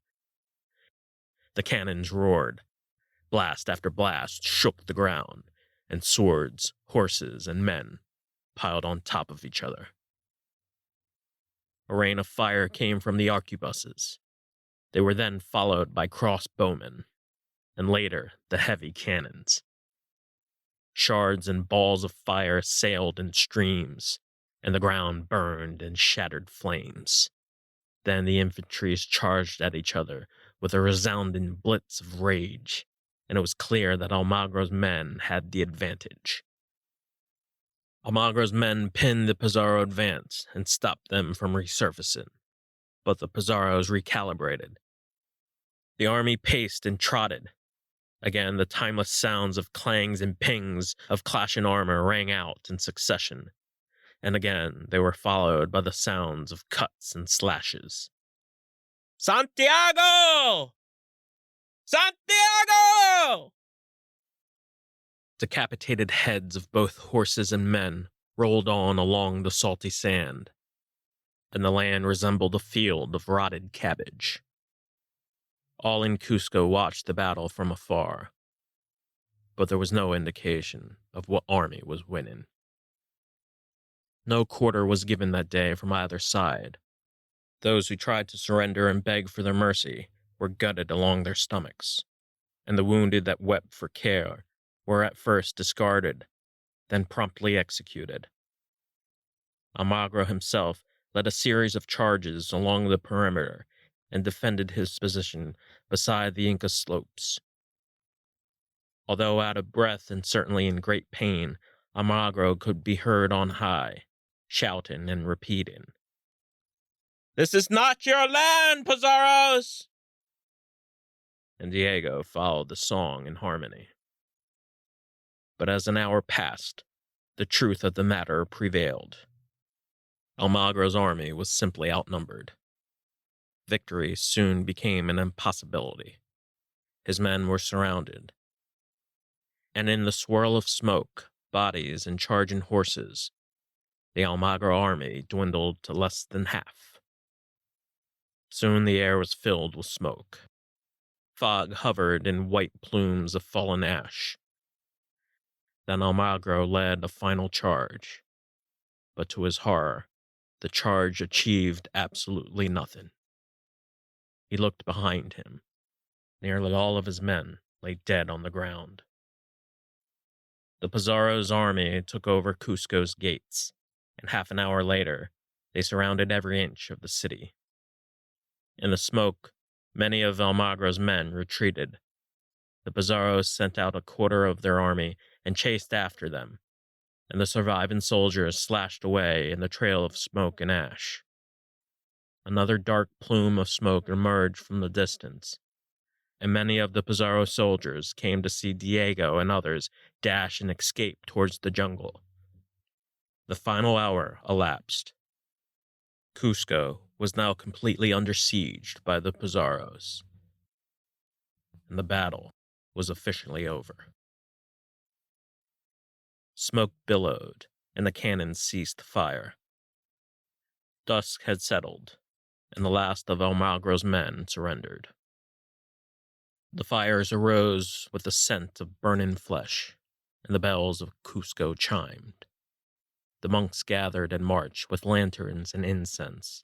The cannons roared. Blast after blast shook the ground, and swords, horses, and men piled on top of each other. A rain of fire came from the arquebuses. They were then followed by crossbowmen, and later the heavy cannons. Shards and balls of fire sailed in streams, and the ground burned in shattered flames. Then the infantry charged at each other with a resounding blitz of rage, and it was clear that Almagro's men had the advantage. Almagro's men pinned the Pizarro advance and stopped them from resurfacing, but the Pizarros recalibrated. The army paced and trotted. Again, the timeless sounds of clangs and pings of clashing armor rang out in succession, and again they were followed by the sounds of cuts and slashes. Santiago! Santiago! Decapitated heads of both horses and men rolled on along the salty sand, and the land resembled a field of rotted cabbage. All in Cusco watched the battle from afar, but there was no indication of what army was winning. No quarter was given that day from either side. Those who tried to surrender and beg for their mercy were gutted along their stomachs, and the wounded that wept for care were at first discarded, then promptly executed. Almagro himself led a series of charges along the perimeter and defended his position beside the Inca slopes. Although out of breath and certainly in great pain, Almagro could be heard on high, shouting and repeating, "This is not your land, Pizarros!" And Diego followed the song in harmony. But as an hour passed, the truth of the matter prevailed. Almagro's army was simply outnumbered. Victory soon became an impossibility. His men were surrounded, and in the swirl of smoke, bodies, and charging horses, the Almagro army dwindled to less than half. Soon the air was filled with smoke. Fog hovered in white plumes of fallen ash. Then Almagro led a final charge, but to his horror, the charge achieved absolutely nothing. He looked behind him. Nearly all of his men lay dead on the ground. The Pizarro's army took over Cusco's gates, and half an hour later, they surrounded every inch of the city. In the smoke, many of Almagro's men retreated. The Pizarros sent out a quarter of their army and chased after them, and the surviving soldiers slashed away in the trail of smoke and ash. Another dark plume of smoke emerged from the distance, and many of the Pizarro soldiers came to see Diego and others dash and escape towards the jungle. The final hour elapsed. Cusco was now completely under siege by the Pizarros, and the battle was officially over. Smoke billowed, and the cannons ceased fire. Dusk had settled, and the last of Almagro's men surrendered. The fires arose with the scent of burning flesh, and the bells of Cusco chimed. The monks gathered and marched with lanterns and incense.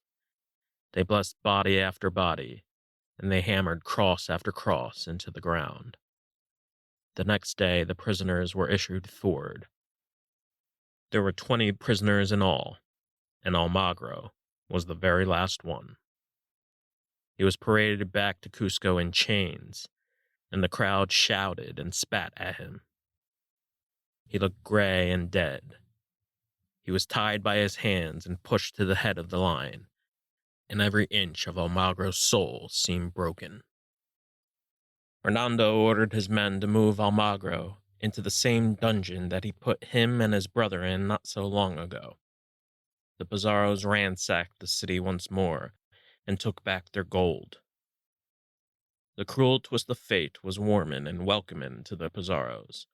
They blessed body after body, and they hammered cross after cross into the ground. The next day, the prisoners were issued forward. There were 20 prisoners in all, and Almagro was the very last one. He was paraded back to Cusco in chains, and the crowd shouted and spat at him. He looked gray and dead. He was tied by his hands and pushed to the head of the line, and every inch of Almagro's soul seemed broken. Hernando ordered his men to move Almagro into the same dungeon that he put him and his brother in not so long ago. The Pizarros ransacked the city once more and took back their gold. The cruel twist of fate was warming and welcoming to the Pizarros.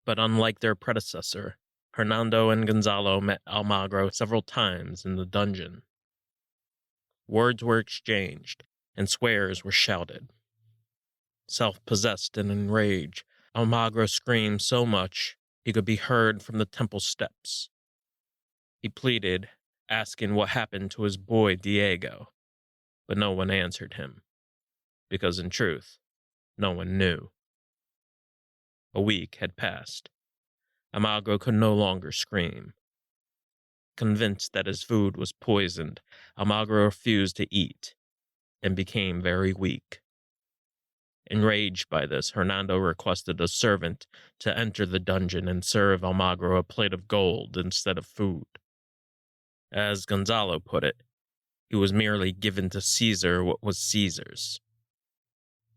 But unlike their predecessor, Hernando and Gonzalo met Almagro several times in the dungeon. Words were exchanged, and swears were shouted. Self-possessed and enraged, Almagro screamed so much he could be heard from the temple steps. He pleaded, asking what happened to his boy Diego, but no one answered him, because in truth, no one knew. A week had passed. Almagro could no longer scream. Convinced that his food was poisoned, Almagro refused to eat and became very weak. Enraged by this, Hernando requested a servant to enter the dungeon and serve Almagro a plate of gold instead of food. As Gonzalo put it, he was merely given to Caesar what was Caesar's.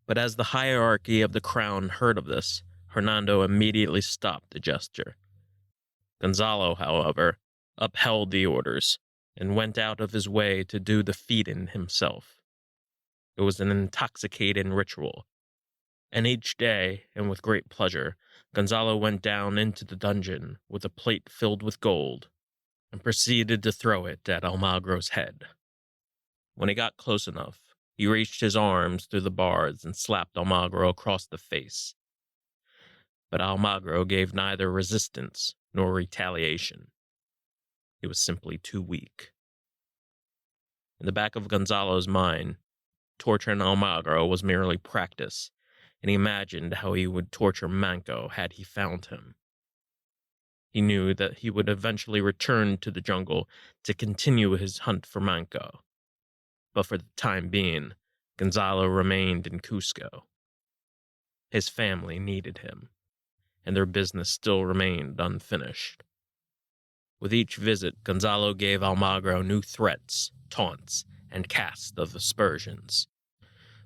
But as the hierarchy of the crown heard of this, Hernando immediately stopped the gesture. Gonzalo, however, upheld the orders and went out of his way to do the feeding himself. It was an intoxicating ritual, and each day, and with great pleasure, Gonzalo went down into the dungeon with a plate filled with gold and proceeded to throw it at Almagro's head. When he got close enough, he reached his arms through the bars and slapped Almagro across the face. But Almagro gave neither resistance nor retaliation. He was simply too weak. In the back of Gonzalo's mind, torturing Almagro was merely practice, and he imagined how he would torture Manco had he found him. He knew that he would eventually return to the jungle to continue his hunt for Manco. But for the time being, Gonzalo remained in Cusco. His family needed him, and their business still remained unfinished. With each visit, Gonzalo gave Almagro new threats, taunts, and casts of aspersions.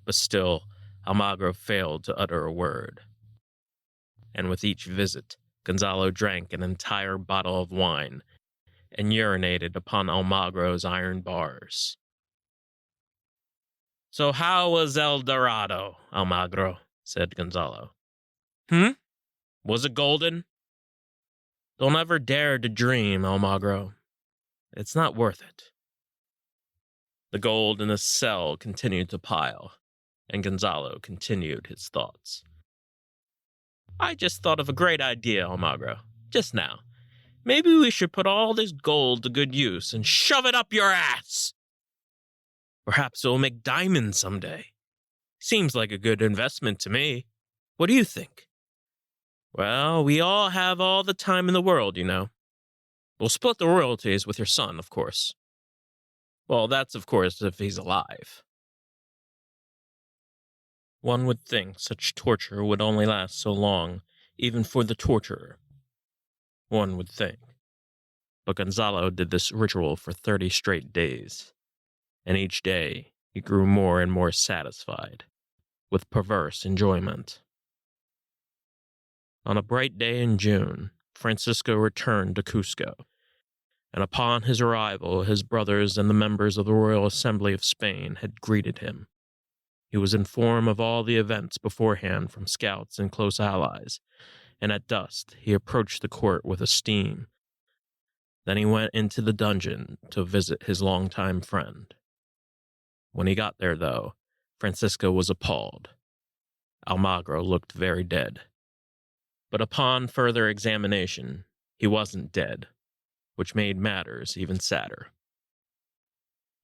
But still, Almagro failed to utter a word. And with each visit, Gonzalo drank an entire bottle of wine and urinated upon Almagro's iron bars. "So how was El Dorado, Almagro?" said Gonzalo. Was it golden?" "Don't ever dare to dream, Almagro. It's not worth it." The gold in the cell continued to pile, and Gonzalo continued his thoughts. "I just thought of a great idea, Almagro, just now. Maybe we should put all this gold to good use and shove it up your ass. Perhaps it will make diamonds someday. Seems like a good investment to me. What do you think?" "Well, we all have all the time in the world, you know. We'll split the royalties with your son, of course." "Well, that's of course if he's alive." One would think such torture would only last so long, even for the torturer. One would think. But Gonzalo did this ritual for 30 straight days, and each day he grew more and more satisfied, with perverse enjoyment. On a bright day in June, Francisco returned to Cusco, and upon his arrival his brothers and the members of the Royal Assembly of Spain had greeted him. He was informed of all the events beforehand from scouts and close allies, and at dusk he approached the court with esteem. Then he went into the dungeon to visit his longtime friend. When he got there, though, Francisco was appalled. Almagro looked very dead. But upon further examination, he wasn't dead, which made matters even sadder.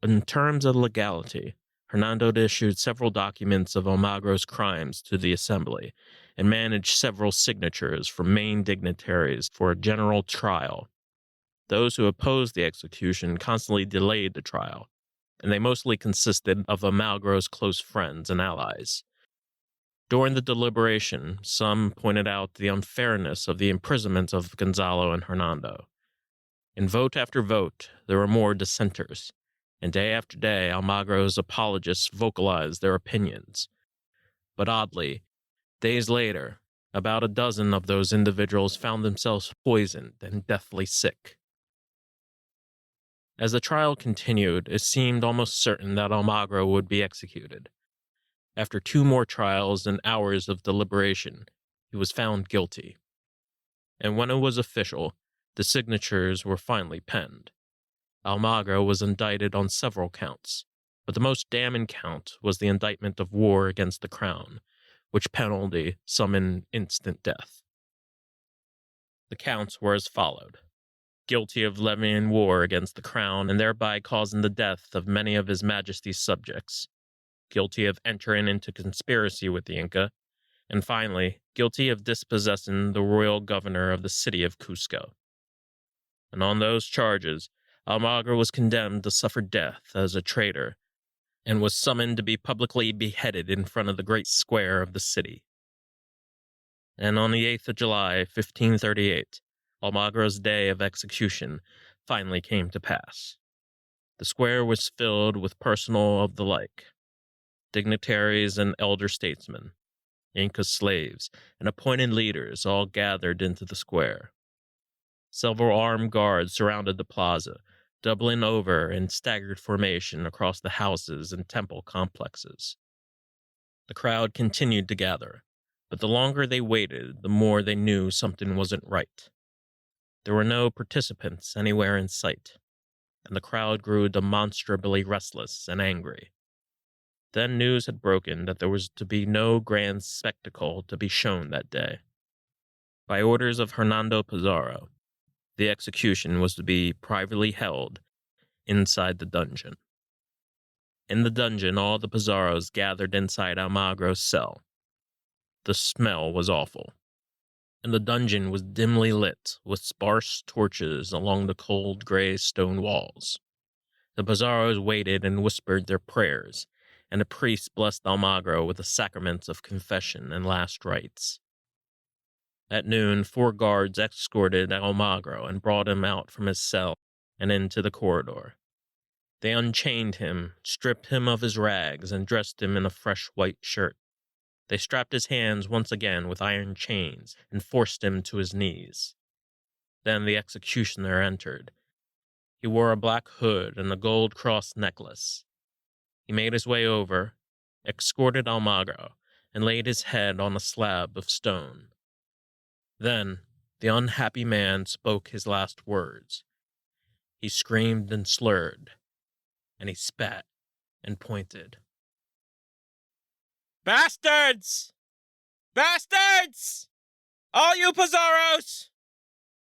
In terms of legality, Hernando issued several documents of Almagro's crimes to the Assembly and managed several signatures from main dignitaries for a general trial. Those who opposed the execution constantly delayed the trial, and they mostly consisted of Almagro's close friends and allies. During the deliberation, some pointed out the unfairness of the imprisonment of Gonzalo and Hernando. In vote after vote, there were more dissenters, and day after day Almagro's apologists vocalized their opinions. But oddly, days later, about a dozen of those individuals found themselves poisoned and deathly sick. As the trial continued, it seemed almost certain that Almagro would be executed. After 2 more trials and hours of deliberation, he was found guilty. And when it was official, the signatures were finally penned. Almagro was indicted on several counts, but the most damning count was the indictment of war against the crown, which penalty summoned instant death. The counts were as followed: guilty of levying war against the crown and thereby causing the death of many of His Majesty's subjects, guilty of entering into conspiracy with the Inca, and finally, guilty of dispossessing the royal governor of the city of Cusco. And on those charges, Almagro was condemned to suffer death as a traitor, and was summoned to be publicly beheaded in front of the great square of the city. And on the 8th of July, 1538, Almagro's day of execution finally came to pass. The square was filled with personnel of the like, dignitaries and elder statesmen, Inca slaves, and appointed leaders all gathered into the square. Several armed guards surrounded the plaza, doubling over in staggered formation across the houses and temple complexes. The crowd continued to gather, but the longer they waited, the more they knew something wasn't right. There were no participants anywhere in sight, and the crowd grew demonstrably restless and angry. Then news had broken that there was to be no grand spectacle to be shown that day. By orders of Hernando Pizarro, the execution was to be privately held inside the dungeon. In the dungeon, all the Pizarros gathered inside Almagro's cell. The smell was awful, and the dungeon was dimly lit with sparse torches along the cold gray stone walls. The Pizarros waited and whispered their prayers, and a priest blessed Almagro with the sacraments of confession and last rites. At noon, 4 guards escorted Almagro and brought him out from his cell and into the corridor. They unchained him, stripped him of his rags, and dressed him in a fresh white shirt. They strapped his hands once again with iron chains and forced him to his knees. Then the executioner entered. He wore a black hood and a gold cross necklace. He made his way over, escorted Almagro, and laid his head on a slab of stone. Then the unhappy man spoke his last words. He screamed and slurred, and he spat and pointed. "Bastards! Bastards! All you Pizarros!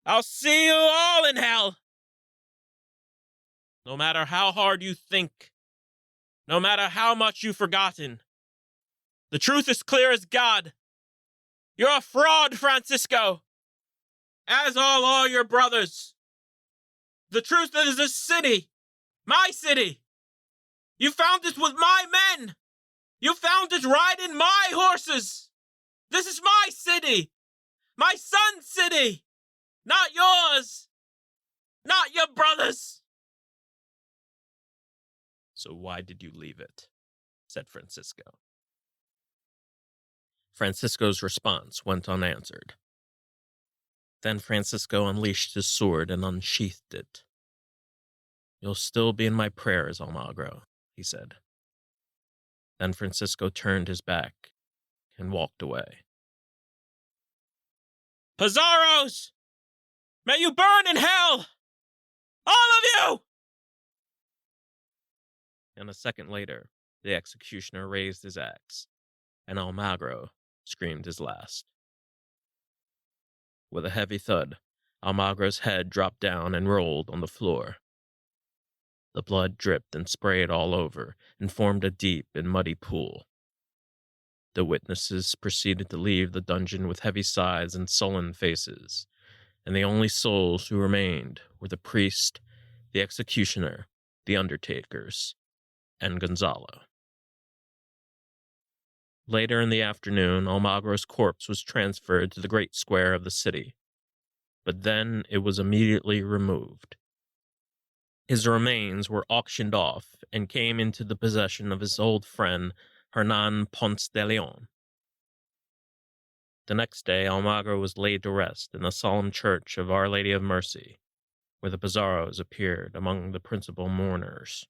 I'll see you all in hell! No matter how hard you think, no matter how much you've forgotten, the truth is clear as God. You're a fraud, Francisco, as are all your brothers. The truth is this city, my city. You found it with my men. You found it riding my horses. This is my city, my son's city, not yours, not your brother's." "So why did you leave it?" said Francisco. Francisco's response went unanswered. Then Francisco unleashed his sword and unsheathed it. "You'll still be in my prayers, Almagro," he said. Then Francisco turned his back and walked away. "Pizarros! May you burn in hell! All of you!" And a second later, the executioner raised his axe, and Almagro screamed his last. With a heavy thud, Almagro's head dropped down and rolled on the floor. The blood dripped and sprayed all over and formed a deep and muddy pool. The witnesses proceeded to leave the dungeon with heavy sighs and sullen faces, and the only souls who remained were the priest, the executioner, the undertakers, and Gonzalo. Later in the afternoon, Almagro's corpse was transferred to the great square of the city, but then it was immediately removed. His remains were auctioned off and came into the possession of his old friend Hernan Ponce de Leon. The next day, Almagro was laid to rest in the solemn church of Our Lady of Mercy, where the Pizarros appeared among the principal mourners.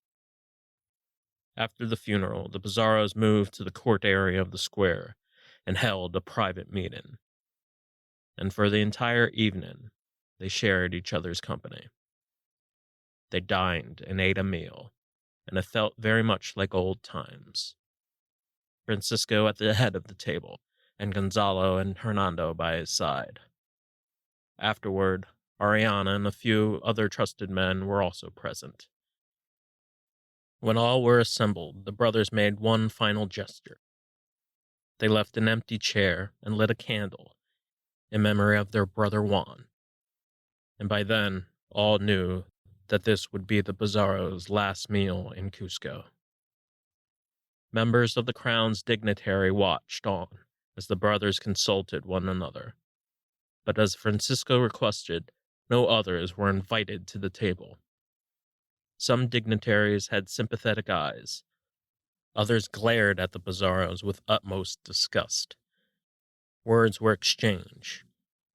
After the funeral, the Pizarros moved to the court area of the square and held a private meeting. And for the entire evening, they shared each other's company. They dined and ate a meal, and it felt very much like old times. Francisco at the head of the table, and Gonzalo and Hernando by his side. Afterward, Ariana and a few other trusted men were also present. When all were assembled, the brothers made one final gesture. They left an empty chair and lit a candle in memory of their brother Juan. And by then, all knew that this would be the Pizarro's last meal in Cusco. Members of the crown's dignitary watched on as the brothers consulted one another. But as Francisco requested, no others were invited to the table. Some dignitaries had sympathetic eyes. Others glared at the Pizarros with utmost disgust. Words were exchanged,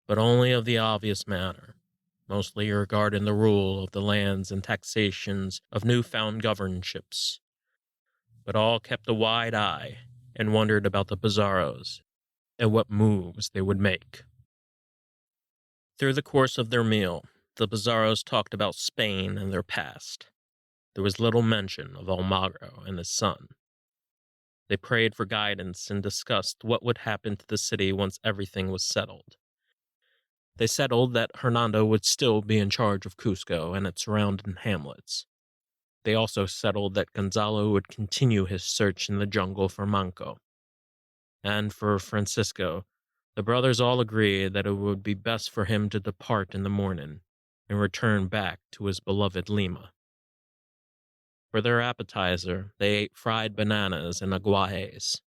but only of the obvious matter, mostly regarding the rule of the lands and taxations of newfound governorships. But all kept a wide eye and wondered about the Pizarros and what moves they would make. Through the course of their meal, the Pizarros talked about Spain and their past. There was little mention of Almagro and his son. They prayed for guidance and discussed what would happen to the city once everything was settled. They settled that Hernando would still be in charge of Cusco and its surrounding hamlets. They also settled that Gonzalo would continue his search in the jungle for Manco. And for Francisco, the brothers all agreed that it would be best for him to depart in the morning and return back to his beloved Lima. For their appetizer, they ate fried bananas and aguajes.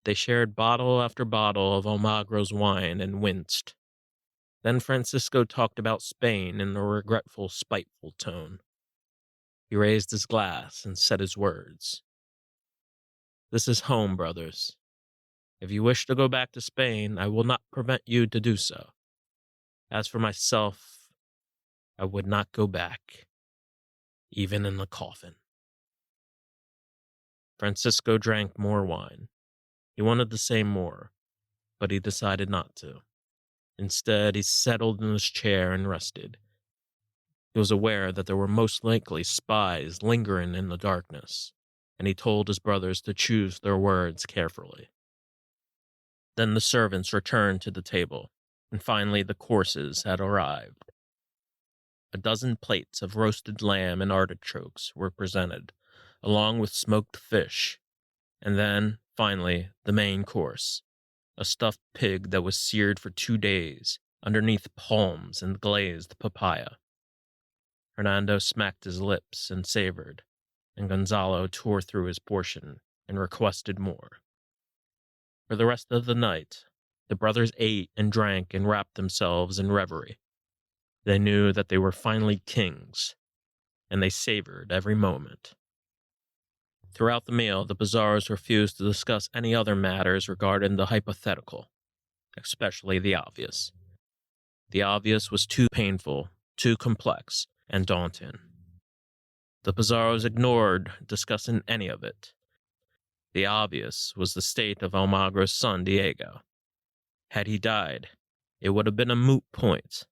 They shared bottle after bottle of Almagro's wine and winced. Then Francisco talked about Spain in a regretful, spiteful tone. He raised his glass and said his words. "This is home, brothers. If you wish to go back to Spain, I will not prevent you to do so. As for myself, I would not go back, even in the coffin." Francisco drank more wine. He wanted to say more, but he decided not to. Instead, he settled in his chair and rested. He was aware that there were most likely spies lingering in the darkness, and he told his brothers to choose their words carefully. Then the servants returned to the table, and finally the courses had arrived. A dozen plates of roasted lamb and artichokes were presented, along with smoked fish, and then, finally, the main course, a stuffed pig that was seared for 2 days underneath palms and glazed papaya. Hernando smacked his lips and savored, and Gonzalo tore through his portion and requested more. For the rest of the night, the brothers ate and drank and wrapped themselves in reverie. They knew that they were finally kings, and they savored every moment. Throughout the meal, the Pizarros refused to discuss any other matters regarding the hypothetical, especially the obvious. The obvious was too painful, too complex, and daunting. The Pizarros ignored discussing any of it. The obvious was the state of Almagro's son Diego. Had he died, it would have been a moot point.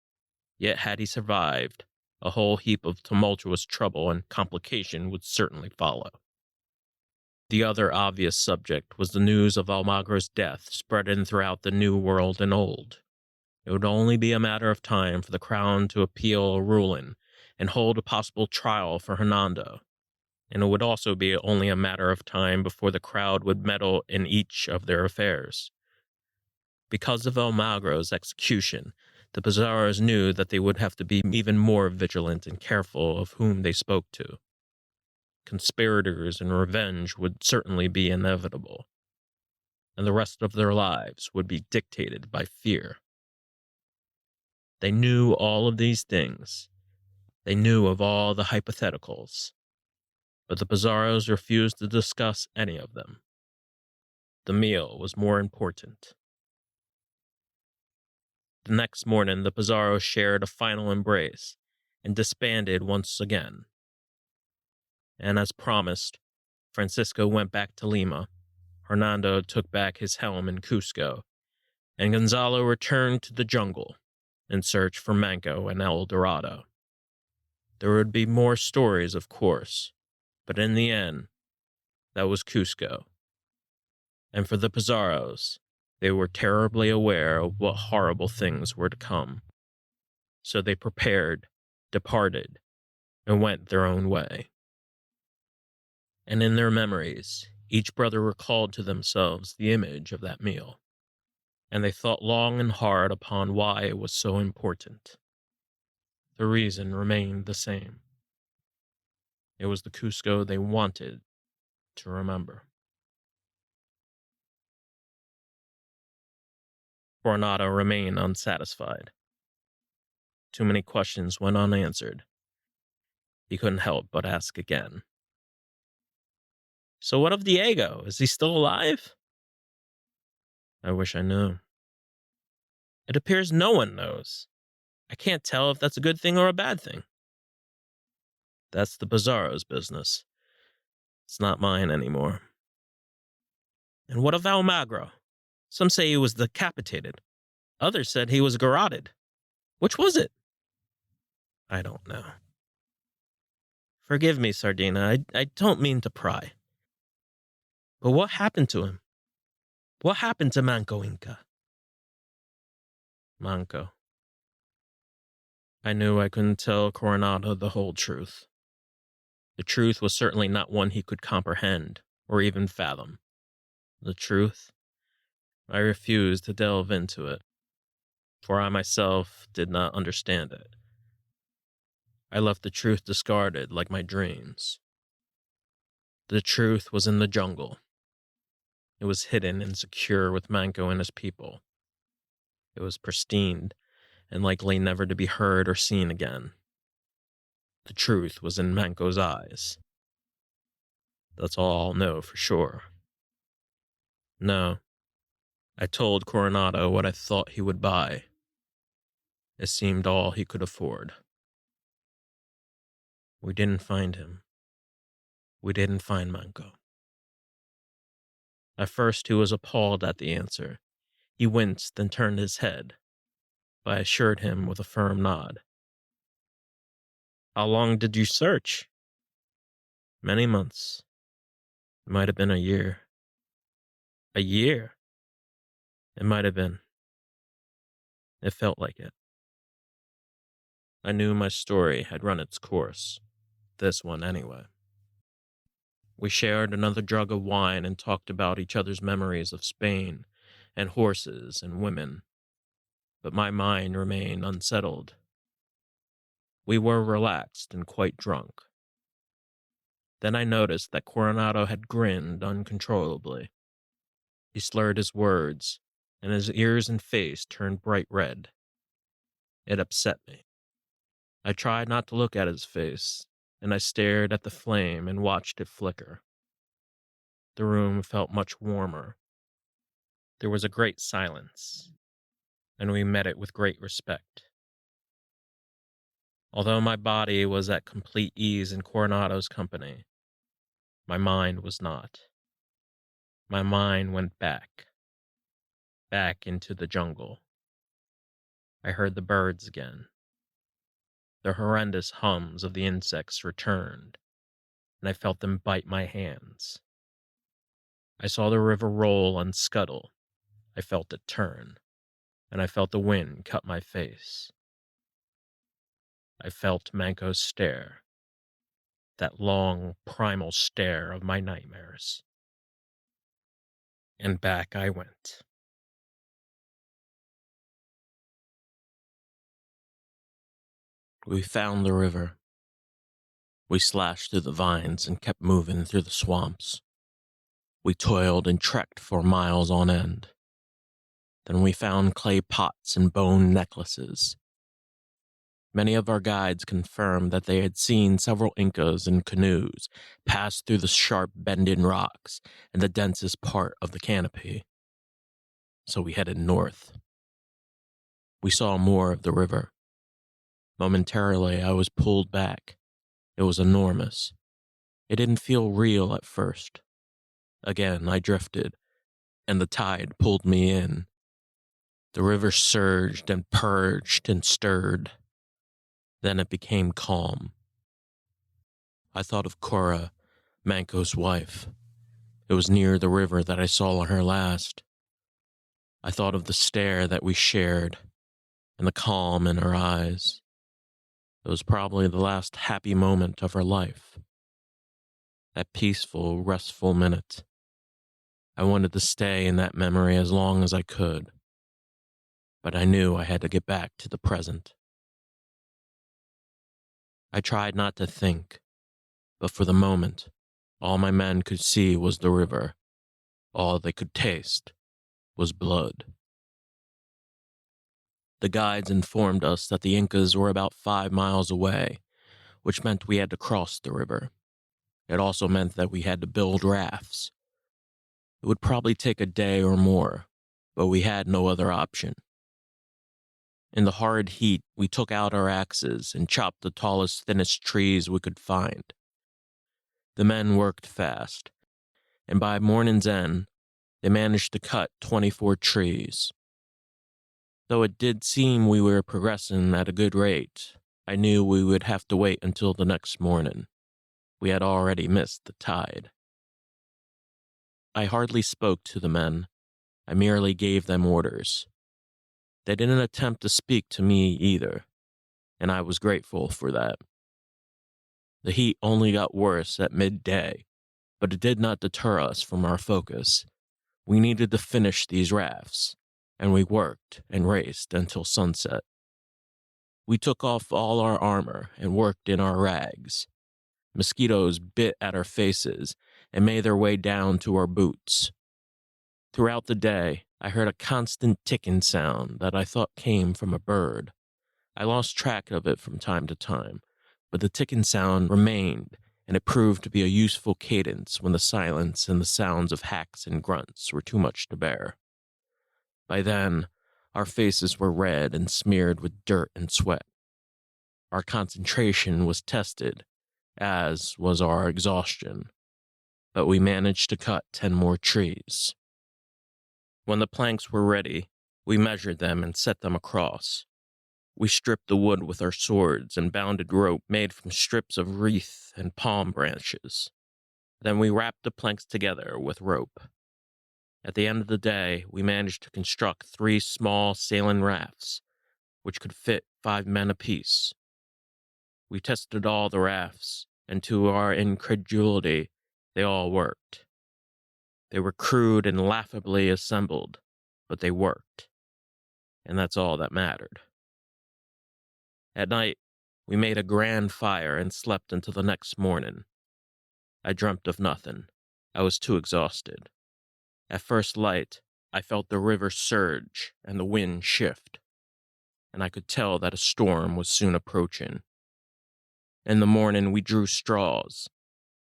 Yet had he survived, a whole heap of tumultuous trouble and complication would certainly follow. The other obvious subject was the news of Almagro's death spreading throughout the New World and Old. It would only be a matter of time for the crown to appeal a ruling and hold a possible trial for Hernando, and it would also be only a matter of time before the crowd would meddle in each of their affairs. Because of Almagro's execution, the Pizarros knew that they would have to be even more vigilant and careful of whom they spoke to. Conspirators and revenge would certainly be inevitable, and the rest of their lives would be dictated by fear. They knew all of these things. They knew of all the hypotheticals, but the Pizarros refused to discuss any of them. The meal was more important. The next morning, the Pizarros shared a final embrace and disbanded once again. And as promised, Francisco went back to Lima, Hernando took back his helm in Cusco, and Gonzalo returned to the jungle in search for Manco and El Dorado. There would be more stories, of course, but in the end, that was Cusco. And for the Pizarros, they were terribly aware of what horrible things were to come. So they prepared, departed, and went their own way. And in their memories, each brother recalled to themselves the image of that meal, and they thought long and hard upon why it was so important. The reason remained the same. It was the Cusco they wanted to remember. Coronado remained unsatisfied. Too many questions went unanswered. He couldn't help but ask again. So what of Diego? Is he still alive? I wish I knew. It appears no one knows. I can't tell if that's a good thing or a bad thing. That's the Bizarro's business. It's not mine anymore. And what of Almagro? Some say he was decapitated. Others said he was garroted. Which was it? I don't know. Forgive me, Sardina. I don't mean to pry. But what happened to him? What happened to Manco Inca? Manco. I knew I couldn't tell Coronado the whole truth. The truth was certainly not one he could comprehend or even fathom. The truth? I refused to delve into it, for I myself did not understand it. I left the truth discarded like my dreams. The truth was in the jungle. It was hidden and secure with Manco and his people. It was pristine and likely never to be heard or seen again. The truth was in Manco's eyes. That's all I'll know for sure. No, I told Coronado what I thought he would buy. It seemed all he could afford. We didn't find him. We didn't find Manco. At first, he was appalled at the answer. He winced and turned his head, but I assured him with a firm nod. How long did you search? Many months. It might have been a year. A year? It might have been. It felt like it. I knew my story had run its course. This one, anyway. We shared another jug of wine and talked about each other's memories of Spain and horses and women. But my mind remained unsettled. We were relaxed and quite drunk. Then I noticed that Coronado had grinned uncontrollably. He slurred his words, and his ears and face turned bright red. It upset me. I tried not to look at his face, and I stared at the flame and watched it flicker. The room felt much warmer. There was a great silence, and we met it with great respect. Although my body was at complete ease in Coronado's company, my mind was not. My mind went back into the jungle. I heard the birds again. The horrendous hums of the insects returned, and I felt them bite my hands. I saw the river roll and scuttle. I felt it turn, and I felt the wind cut my face. I felt Manco's stare, that long, primal stare of my nightmares. And back I went. We found the river. We slashed through the vines and kept moving through the swamps. We toiled and trekked for miles on end. Then we found clay pots and bone necklaces. Many of our guides confirmed that they had seen several Incas in canoes pass through the sharp bending rocks and the densest part of the canopy. So we headed north. We saw more of the river. Momentarily, I was pulled back. It was enormous. It didn't feel real at first. Again, I drifted, and the tide pulled me in. The river surged and purged and stirred. Then it became calm. I thought of Cora, Manco's wife. It was near the river that I saw her last. I thought of the stare that we shared and the calm in her eyes. It was probably the last happy moment of her life. That peaceful, restful minute. I wanted to stay in that memory as long as I could. But I knew I had to get back to the present. I tried not to think, but for the moment, all my men could see was the river. All they could taste was blood. The guides informed us that the Incas were about 5 miles away, which meant we had to cross the river. It also meant that we had to build rafts. It would probably take a day or more, but we had no other option. In the hard heat, we took out our axes and chopped the tallest, thinnest trees we could find. The men worked fast, and by morning's end, they managed to cut 24 trees. Though it did seem we were progressing at a good rate, I knew we would have to wait until the next morning. We had already missed the tide. I hardly spoke to the men. I merely gave them orders. They didn't attempt to speak to me either, and I was grateful for that. The heat only got worse at midday, but it did not deter us from our focus. We needed to finish these rafts, and we worked and raced until sunset. We took off all our armor and worked in our rags. Mosquitoes bit at our faces and made their way down to our boots. Throughout the day, I heard a constant ticking sound that I thought came from a bird. I lost track of it from time to time, but the ticking sound remained, and it proved to be a useful cadence when the silence and the sounds of hacks and grunts were too much to bear. By then, our faces were red and smeared with dirt and sweat. Our concentration was tested, as was our exhaustion, but we managed to cut 10 more trees. When the planks were ready, we measured them and set them across. We stripped the wood with our swords and bounded rope made from strips of wreath and palm branches. Then we wrapped the planks together with rope. At the end of the day, we managed to construct 3 small sailing rafts, which could fit 5 men apiece. We tested all the rafts, and to our incredulity, they all worked. They were crude and laughably assembled, but they worked, and that's all that mattered. At night, we made a grand fire and slept until the next morning. I dreamt of nothing. I was too exhausted. At first light, I felt the river surge and the wind shift, and I could tell that a storm was soon approaching. In the morning, we drew straws.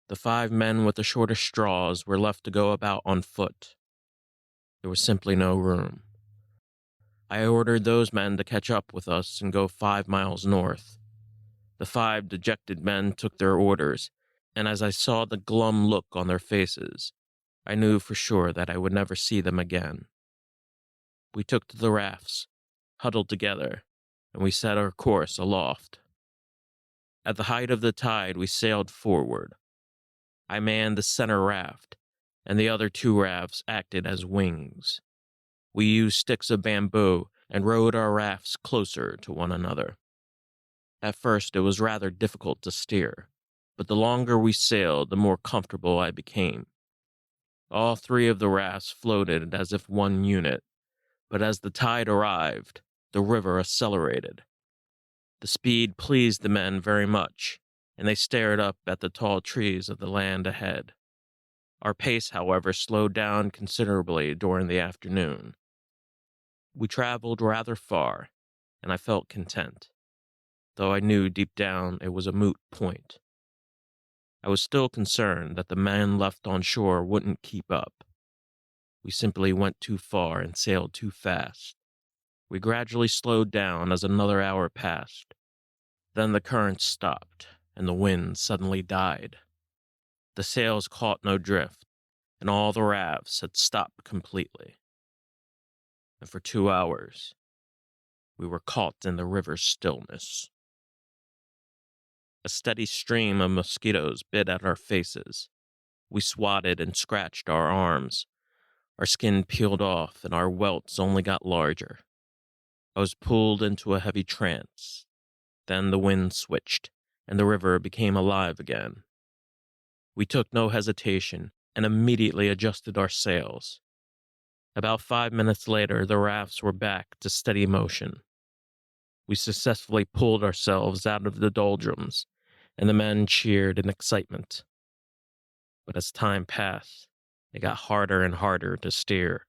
The 5 men with the shortest straws were left to go about on foot. There was simply no room. I ordered those men to catch up with us and go 5 miles north. The 5 dejected men took their orders, and as I saw the glum look on their faces, I knew for sure that I would never see them again. We took to the rafts, huddled together, and we set our course aloft. At the height of the tide, we sailed forward. I manned the center raft, and the other 2 rafts acted as wings. We used sticks of bamboo and rowed our rafts closer to one another. At first, it was rather difficult to steer, but the longer we sailed, the more comfortable I became. All 3 of the rafts floated as if one unit, but as the tide arrived, the river accelerated. The speed pleased the men very much, and they stared up at the tall trees of the land ahead. Our pace, however, slowed down considerably during the afternoon. We traveled rather far, and I felt content, though I knew deep down it was a moot point. I was still concerned that the men left on shore wouldn't keep up. We simply went too far and sailed too fast. We gradually slowed down as another hour passed. Then the current stopped, and the wind suddenly died. The sails caught no drift, and all the rafts had stopped completely. And for 2 hours, we were caught in the river's stillness. A steady stream of mosquitoes bit at our faces. We swatted and scratched our arms. Our skin peeled off, and our welts only got larger. I was pulled into a heavy trance. Then the wind switched, and the river became alive again. We took no hesitation and immediately adjusted our sails. About 5 minutes later, the rafts were back to steady motion. We successfully pulled ourselves out of the doldrums, and the men cheered in excitement. But as time passed, it got harder and harder to steer.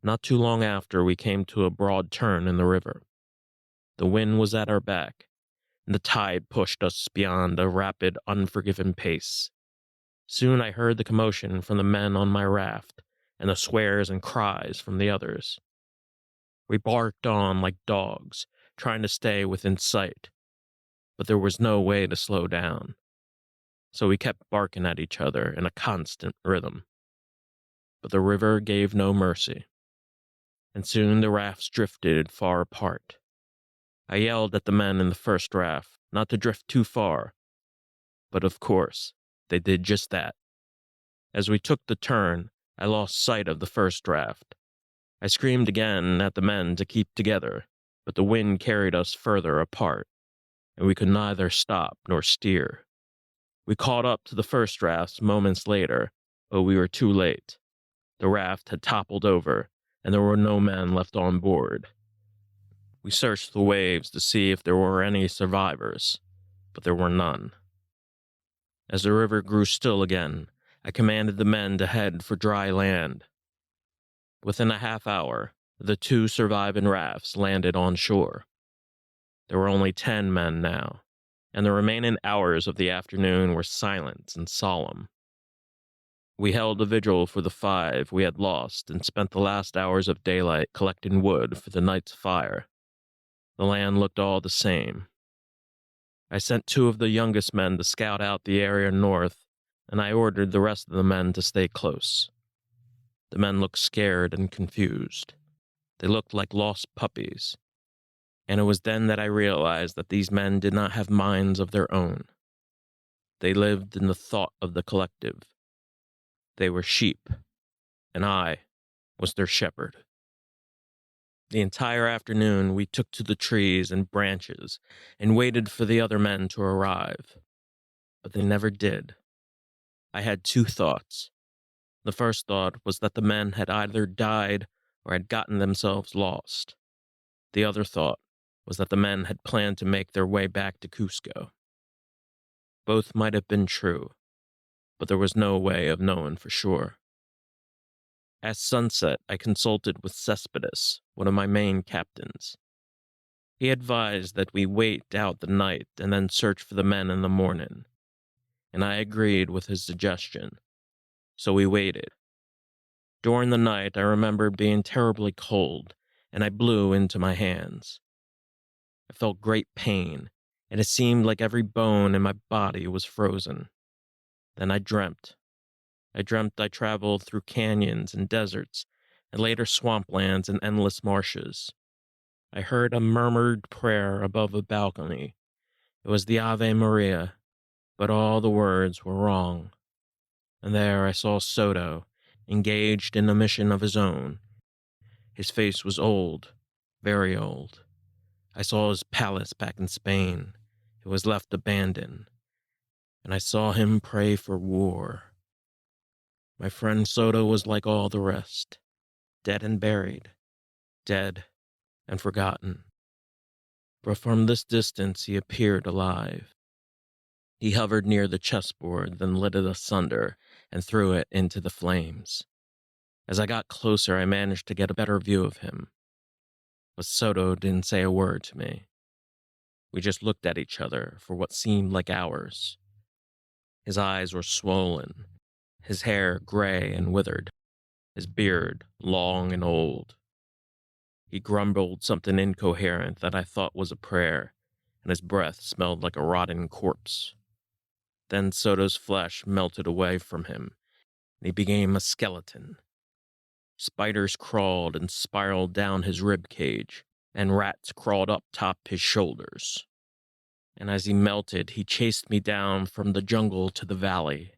Not too long after, we came to a broad turn in the river. The wind was at our back, and the tide pushed us beyond a rapid, unforgiving pace. Soon I heard the commotion from the men on my raft, and the swears and cries from the others. We barked on like dogs, trying to stay within sight, but there was no way to slow down, so we kept barking at each other in a constant rhythm. But the river gave no mercy, and soon the rafts drifted far apart. I yelled at the men in the first raft not to drift too far, but of course, they did just that. As we took the turn, I lost sight of the first raft. I screamed again at the men to keep together, but the wind carried us further apart, and we could neither stop nor steer. We caught up to the first raft moments later, but we were too late. The raft had toppled over, and there were no men left on board. We searched the waves to see if there were any survivors, but there were none. As the river grew still again, I commanded the men to head for dry land. Within a half hour, the 2 surviving rafts landed on shore. There were only 10 men now, and the remaining hours of the afternoon were silent and solemn. We held a vigil for the 5 we had lost and spent the last hours of daylight collecting wood for the night's fire. The land looked all the same. I sent 2 of the youngest men to scout out the area north, and I ordered the rest of the men to stay close. The men looked scared and confused. They looked like lost puppies. And it was then that I realized that these men did not have minds of their own. They lived in the thought of the collective. They were sheep, and I was their shepherd. The entire afternoon we took to the trees and branches and waited for the other men to arrive. But they never did. I had 2 thoughts. The first thought was that the men had either died or had gotten themselves lost. The other thought was that the men had planned to make their way back to Cusco. Both might have been true, but there was no way of knowing for sure. At sunset, I consulted with Cespedes, one of my main captains. He advised that we wait out the night and then search for the men in the morning, and I agreed with his suggestion. So we waited. During the night, I remembered being terribly cold, and I blew into my hands. I felt great pain, and it seemed like every bone in my body was frozen. Then I dreamt. I traveled through canyons and deserts, and later swamplands and endless marshes. I heard a murmured prayer above a balcony. It was the Ave Maria, but all the words were wrong. And there I saw Soto, engaged in a mission of his own. His face was old, very old. I saw his palace back in Spain. It was left abandoned. And I saw him pray for war. My friend Soto was like all the rest, dead and buried, dead and forgotten. But from this distance he appeared alive. He hovered near the chessboard, then lit it asunder and threw it into the flames. As I got closer, I managed to get a better view of him. But Soto didn't say a word to me. We just looked at each other for what seemed like hours. His eyes were swollen, his hair gray and withered, his beard long and old. He grumbled something incoherent that I thought was a prayer, and his breath smelled like a rotten corpse. Then Soto's flesh melted away from him, and he became a skeleton. Spiders crawled and spiraled down his rib cage, and rats crawled up top his shoulders. And as he melted, he chased me down from the jungle to the valley,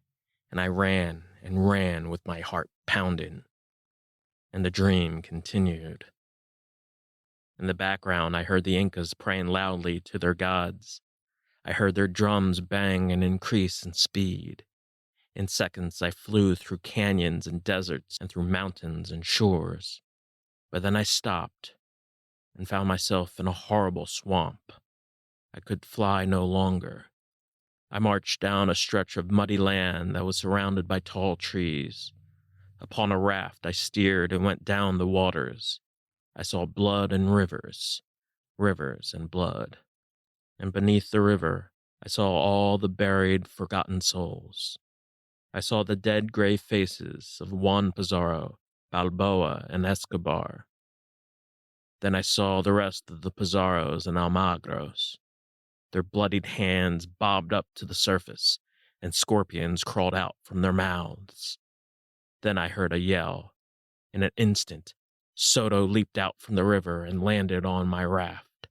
and I ran and ran with my heart pounding. And the dream continued. In the background, I heard the Incas praying loudly to their gods. I heard their drums bang and increase in speed. In seconds, I flew through canyons and deserts and through mountains and shores. But then I stopped and found myself in a horrible swamp. I could fly no longer. I marched down a stretch of muddy land that was surrounded by tall trees. Upon a raft I steered and went down the waters. I saw blood and rivers, rivers and blood. And beneath the river I saw all the buried, forgotten souls. I saw the dead gray faces of Juan Pizarro, Balboa, and Escobar. Then I saw the rest of the Pizarros and Almagros. Their bloodied hands bobbed up to the surface, and scorpions crawled out from their mouths. Then I heard a yell. In an instant, Soto leaped out from the river and landed on my raft.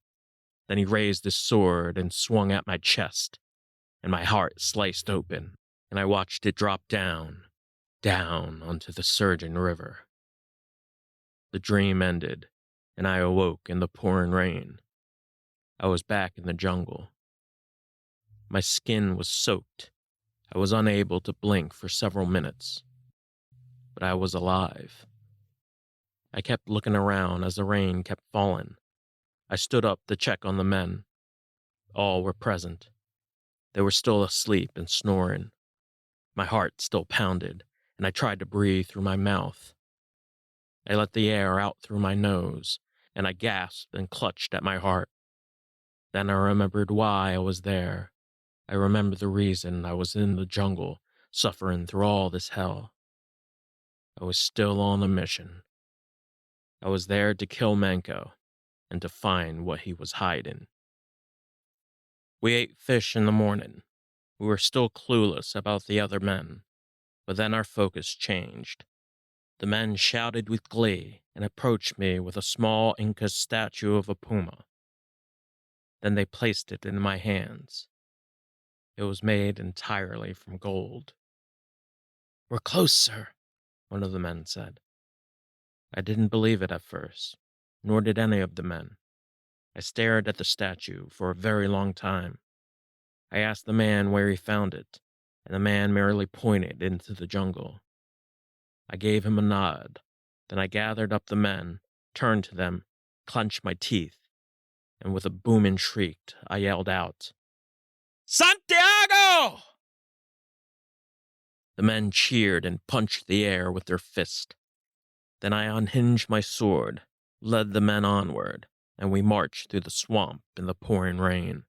Then he raised his sword and swung at my chest, and my heart sliced open, and I watched it drop down, down onto the surging river. The dream ended, and I awoke in the pouring rain. I was back in the jungle. My skin was soaked. I was unable to blink for several minutes, but I was alive. I kept looking around as the rain kept falling. I stood up to check on the men. All were present. They were still asleep and snoring. My heart still pounded, and I tried to breathe through my mouth. I let the air out through my nose, and I gasped and clutched at my heart. Then I remembered why I was there. I remembered the reason I was in the jungle, suffering through all this hell. I was still on a mission. I was there to kill Manco and to find what he was hiding. We ate fish in the morning. We were still clueless about the other men, but then our focus changed. The men shouted with glee and approached me with a small Inca statue of a puma. Then they placed it in my hands. It was made entirely from gold. "We're close, sir," one of the men said. I didn't believe it at first, nor did any of the men. I stared at the statue for a very long time. I asked the man where he found it, and the man merely pointed into the jungle. I gave him a nod. Then I gathered up the men, turned to them, clenched my teeth, and with a booming shriek, I yelled out, "Santiago!" The men cheered and punched the air with their fists. Then I unhinged my sword, led the men onward, and we marched through the swamp in the pouring rain.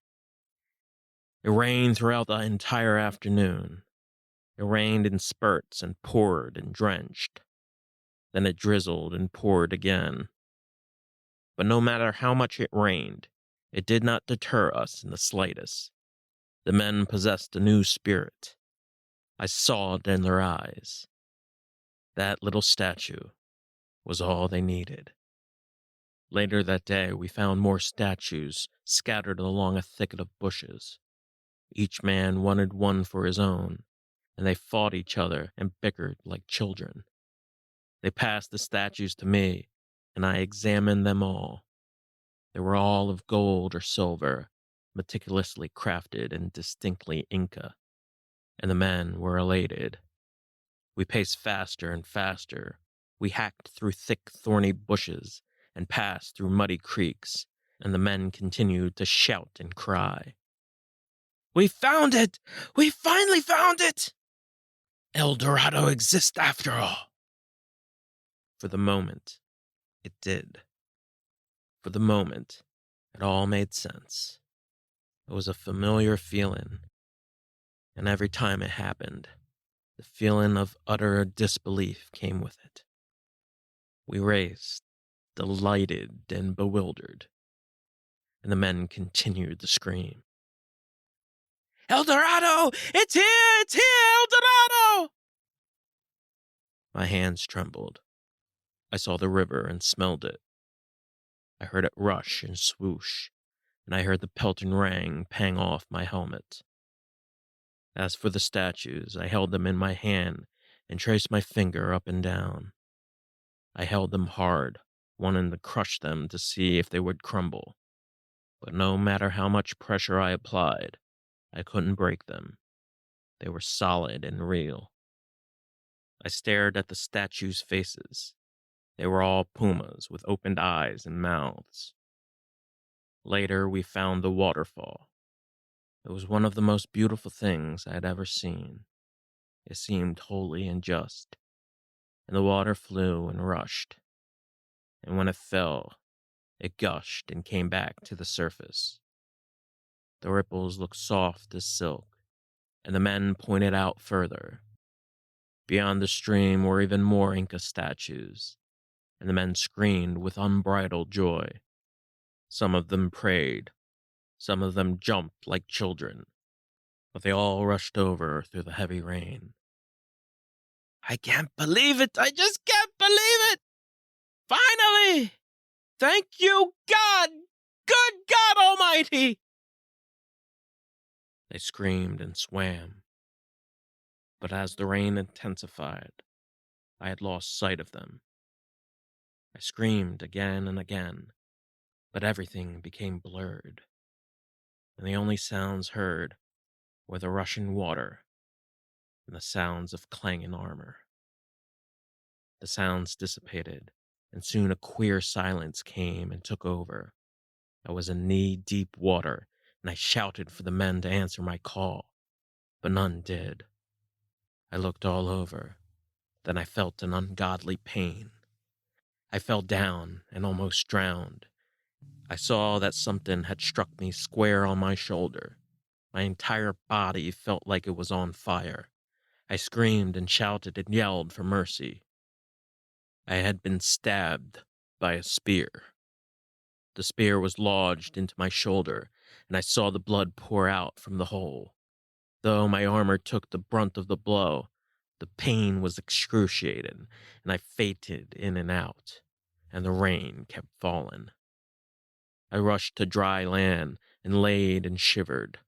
It rained throughout the entire afternoon. It rained in spurts and poured and drenched. Then it drizzled and poured again. But no matter how much it rained, it did not deter us in the slightest. The men possessed a new spirit. I saw it in their eyes. That little statue was all they needed. Later that day, we found more statues scattered along a thicket of bushes. Each man wanted one for his own, and they fought each other and bickered like children. They passed the statues to me, and I examined them all. They were all of gold or silver, meticulously crafted and distinctly Inca, and the men were elated. We paced faster and faster. We hacked through thick, thorny bushes and passed through muddy creeks, and the men continued to shout and cry. "We found it! We finally found it! El Dorado exists after all!" For the moment, it did. For the moment, it all made sense. It was a familiar feeling, and every time it happened, the feeling of utter disbelief came with it. We raced, delighted and bewildered, and the men continued to scream. "El Dorado! It's here! It's here! El Dorado!" My hands trembled. I saw the river and smelled it. I heard it rush and swoosh, and I heard the pelting rain pang off my helmet. As for the statues, I held them in my hand and traced my finger up and down. I held them hard, wanting to crush them to see if they would crumble. But no matter how much pressure I applied, I couldn't break them. They were solid and real. I stared at the statues' faces. They were all pumas with opened eyes and mouths. Later, we found the waterfall. It was one of the most beautiful things I had ever seen. It seemed holy and just. and the water flew and rushed, and when it fell, it gushed and came back to the surface. The ripples looked soft as silk, and the men pointed out further. Beyond the stream were even more Inca statues, and the men screamed with unbridled joy. Some of them prayed, some of them jumped like children, but they all rushed over through the heavy rain. I can't believe it! I just can't believe it! Finally! Thank you, God! Good God Almighty! They screamed and swam, but as the rain intensified, I had lost sight of them. I screamed again and again, but everything became blurred, and the only sounds heard were the rushing water and the sounds of clanging armor. The sounds dissipated, and soon a queer silence came and took over. I was in knee-deep water, and I shouted for the men to answer my call, but none did. I looked all over, then I felt an ungodly pain. I fell down and almost drowned. I saw that something had struck me square on my shoulder. My entire body felt like it was on fire. I screamed and shouted and yelled for mercy. I had been stabbed by a spear. The spear was lodged into my shoulder, and I saw the blood pour out from the hole. Though my armor took the brunt of the blow, the pain was excruciating, and I fainted in and out, and the rain kept falling. I rushed to dry land and laid and shivered.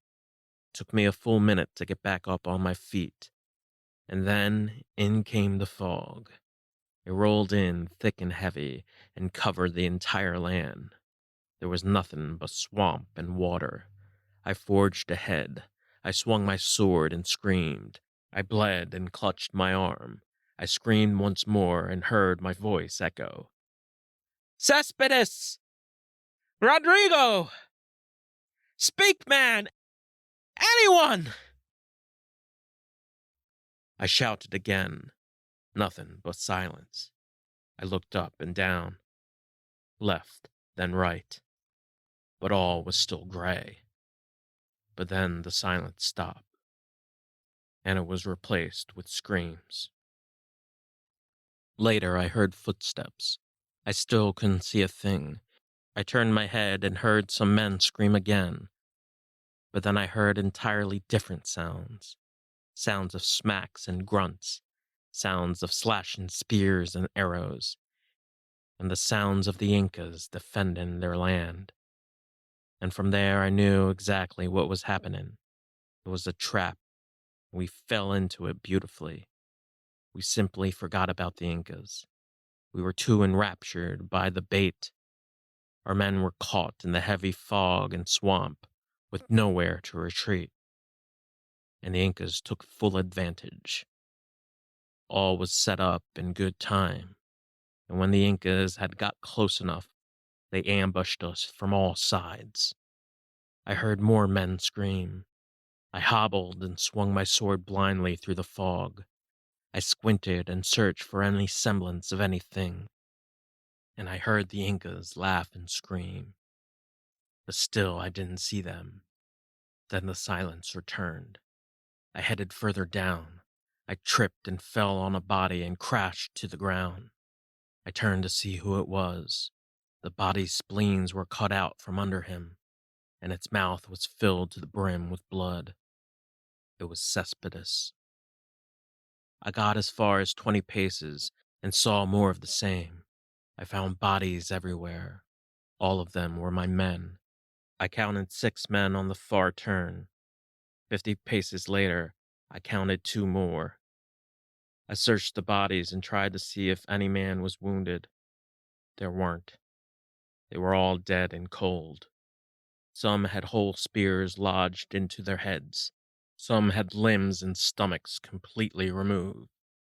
It took me a full minute to get back up on my feet, and then in came the fog. It rolled in thick and heavy and covered the entire land. There was nothing but swamp and water. I forged ahead. I swung my sword and screamed. I bled and clutched my arm. I screamed once more and heard my voice echo. Cespedes! Rodrigo! Speak, man! Anyone! I shouted again. Nothing but silence. I looked up and down, left, then right, but all was still gray. But then the silence stopped, and it was replaced with screams. Later, I heard footsteps. I still couldn't see a thing. I turned my head and heard some men scream again. But then I heard entirely different sounds. Sounds of smacks and grunts. Sounds of slashing spears and arrows. And the sounds of the Incas defending their land. And from there I knew exactly what was happening. It was a trap. We fell into it beautifully. We simply forgot about the Incas. We were too enraptured by the bait. Our men were caught in the heavy fog and swamp, with nowhere to retreat. And the Incas took full advantage. All was set up in good time, and when the Incas had got close enough, they ambushed us from all sides. I heard more men scream. I hobbled and swung my sword blindly through the fog. I squinted and searched for any semblance of anything, and I heard the Incas laugh and scream. But still I didn't see them. Then the silence returned. I headed further down. I tripped and fell on a body and crashed to the ground. I turned to see who it was. The body's spleens were cut out from under him, and its mouth was filled to the brim with blood. It was Cespedes. I got as far as 20 paces and saw more of the same. I found bodies everywhere. All of them were my men. I counted 6 men on the far turn. 50 paces later, I counted 2 more. I searched the bodies and tried to see if any man was wounded. There weren't. They were all dead and cold. Some had whole spears lodged into their heads. Some had limbs and stomachs completely removed.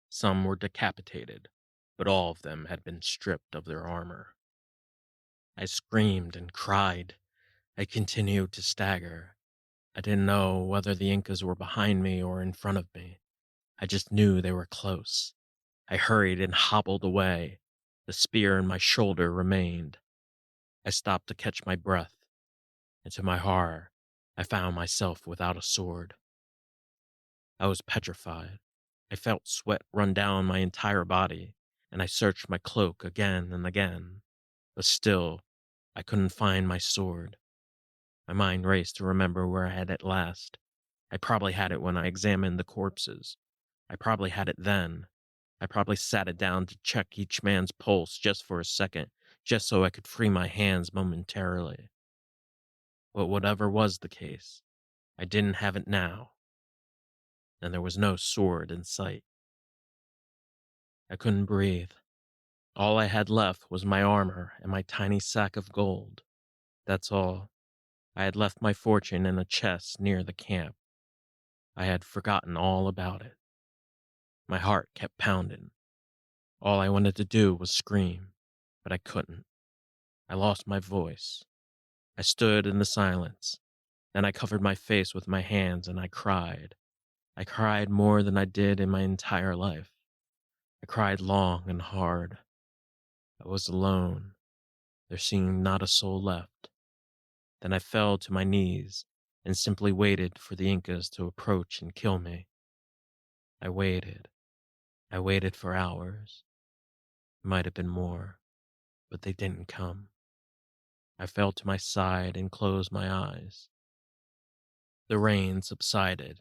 Some were decapitated, but all of them had been stripped of their armor. I screamed and cried. I continued to stagger. I didn't know whether the Incas were behind me or in front of me. I just knew they were close. I hurried and hobbled away. The spear in my shoulder remained. I stopped to catch my breath, and to my horror, I found myself without a sword. I was petrified. I felt sweat run down my entire body, and I searched my cloak again and again. But still, I couldn't find my sword. My mind raced to remember where I had it last. I probably had it when I examined the corpses. I probably had it then. I probably sat it down to check each man's pulse just for a second, just so I could free my hands momentarily. But whatever was the case, I didn't have it now, and there was no sword in sight. I couldn't breathe. All I had left was my armor and my tiny sack of gold. That's all. I had left my fortune in a chest near the camp. I had forgotten all about it. My heart kept pounding. All I wanted to do was scream, but I couldn't. I lost my voice. I stood in the silence. Then I covered my face with my hands and I cried. I cried more than I did in my entire life. I cried long and hard. I was alone. There seemed not a soul left. Then I fell to my knees and simply waited for the Incas to approach and kill me. I waited. I waited for hours. It might have been more, but they didn't come. I fell to my side and closed my eyes. The rain subsided.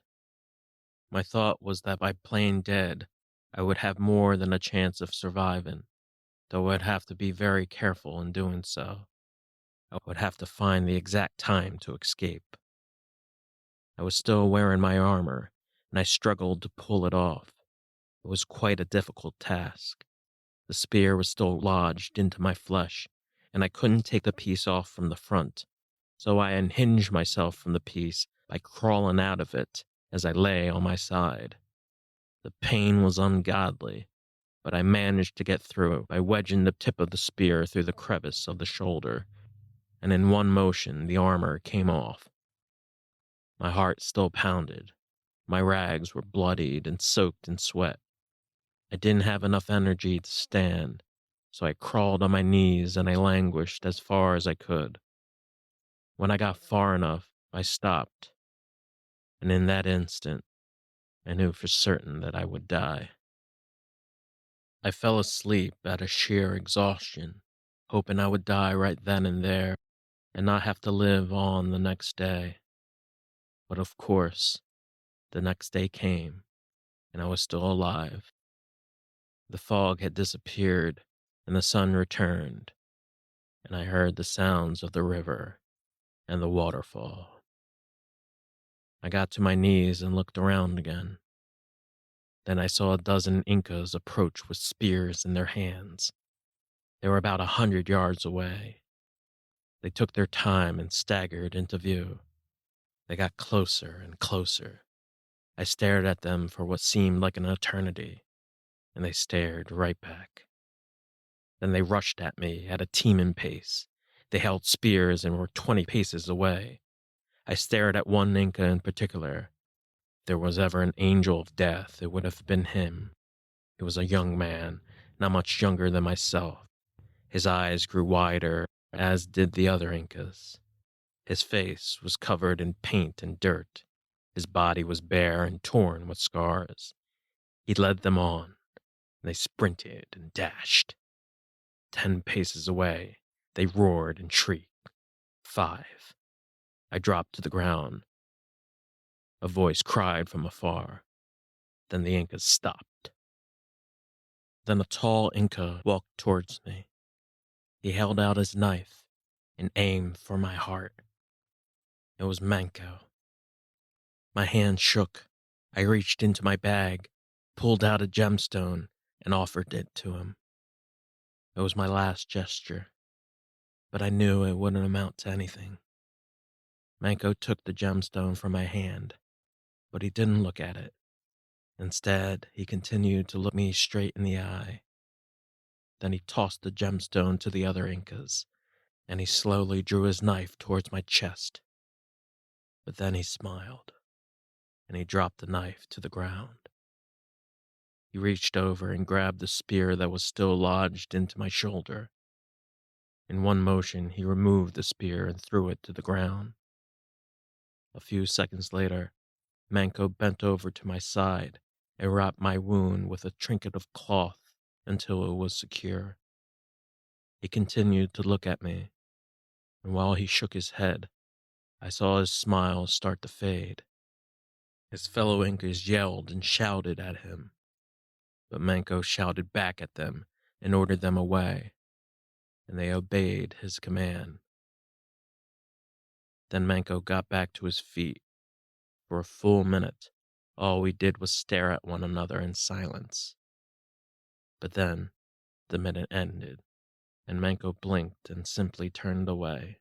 My thought was that by playing dead, I would have more than a chance of surviving, though I'd have to be very careful in doing so. I would have to find the exact time to escape. I was still wearing my armor, and I struggled to pull it off. It was quite a difficult task. The spear was still lodged into my flesh, and I couldn't take the piece off from the front, so I unhinged myself from the piece by crawling out of it as I lay on my side. The pain was ungodly, but I managed to get through it by wedging the tip of the spear through the crevice of the shoulder, and in one motion the armor came off. My heart still pounded. My rags were bloodied and soaked in sweat. I didn't have enough energy to stand, so I crawled on my knees and I languished as far as I could. When I got far enough, I stopped, and in that instant, I knew for certain that I would die. I fell asleep out of sheer exhaustion, hoping I would die right then and there and not have to live on the next day. But of course, the next day came, and I was still alive. The fog had disappeared, and the sun returned, and I heard the sounds of the river and the waterfall. I got to my knees and looked around again. Then I saw a dozen Incas approach with spears in their hands. They were about 100 yards away. They took their time and staggered into view. They got closer and closer. I stared at them for what seemed like an eternity, and they stared right back. Then they rushed at me at a teeming pace. They held spears and were 20 paces away. I stared at one Inca in particular. If there was ever an angel of death, it would have been him. He was a young man, not much younger than myself. His eyes grew wider, as did the other Incas. His face was covered in paint and dirt. His body was bare and torn with scars. He led them on, and they sprinted and dashed. 10 paces away, they roared and shrieked. 5. I dropped to the ground. A voice cried from afar. Then the Incas stopped. Then a tall Inca walked towards me. He held out his knife and aimed for my heart. It was Manco. My hand shook. I reached into my bag, pulled out a gemstone, and offered it to him. It was my last gesture, but I knew it wouldn't amount to anything. Manco took the gemstone from my hand, but he didn't look at it. Instead, he continued to look me straight in the eye. Then he tossed the gemstone to the other Incas, and he slowly drew his knife towards my chest. But then he smiled, and he dropped the knife to the ground. He reached over and grabbed the spear that was still lodged into my shoulder. In one motion, he removed the spear and threw it to the ground. A few seconds later, Manco bent over to my side and wrapped my wound with a trinket of cloth until it was secure. He continued to look at me, and while he shook his head, I saw his smile start to fade. His fellow Incas yelled and shouted at him, but Manco shouted back at them and ordered them away, and they obeyed his command. Then Manco got back to his feet. For a full minute, all we did was stare at one another in silence. But then, the minute ended, and Manco blinked and simply turned away.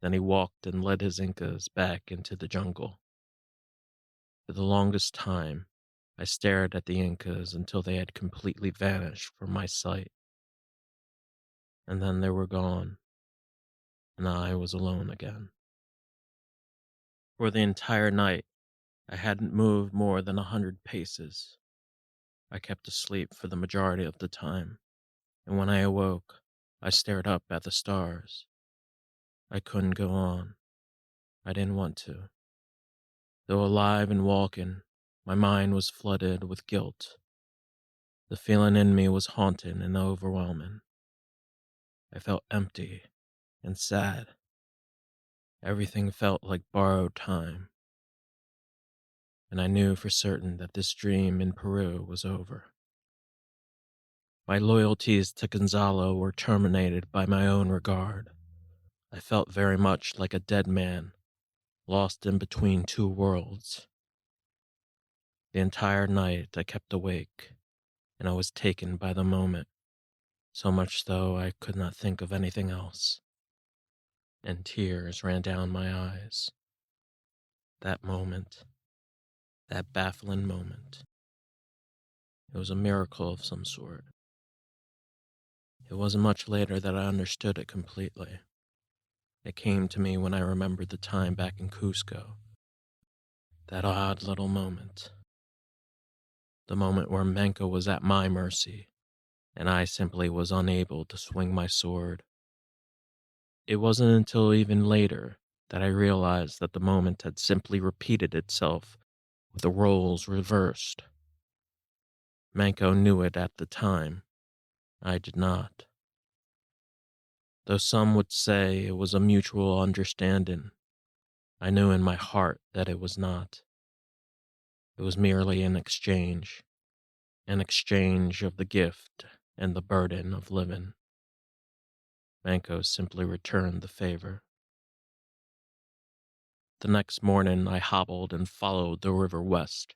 Then he walked and led his Incas back into the jungle. For the longest time, I stared at the Incas until they had completely vanished from my sight. And then they were gone, and I was alone again. For the entire night, I hadn't moved more than 100 paces. I kept asleep for the majority of the time, and when I awoke, I stared up at the stars. I couldn't go on. I didn't want to. Though alive and walking, my mind was flooded with guilt. The feeling in me was haunting and overwhelming. I felt empty and sad. Everything felt like borrowed time. And I knew for certain that this dream in Peru was over. My loyalties to Gonzalo were terminated by my own regard. I felt very much like a dead man, lost in between two worlds. The entire night I kept awake, and I was taken by the moment, so much so I could not think of anything else. And tears ran down my eyes. That moment, that baffling moment. It was a miracle of some sort. It wasn't much later that I understood it completely. It came to me when I remembered the time back in Cusco. That odd little moment. The moment where Manco was at my mercy, and I simply was unable to swing my sword. It wasn't until even later that I realized that the moment had simply repeated itself with the roles reversed. Manco knew it at the time. I did not. Though some would say it was a mutual understanding, I knew in my heart that it was not. It was merely an exchange of the gift and the burden of living. Manco simply returned the favor. The next morning, I hobbled and followed the river west.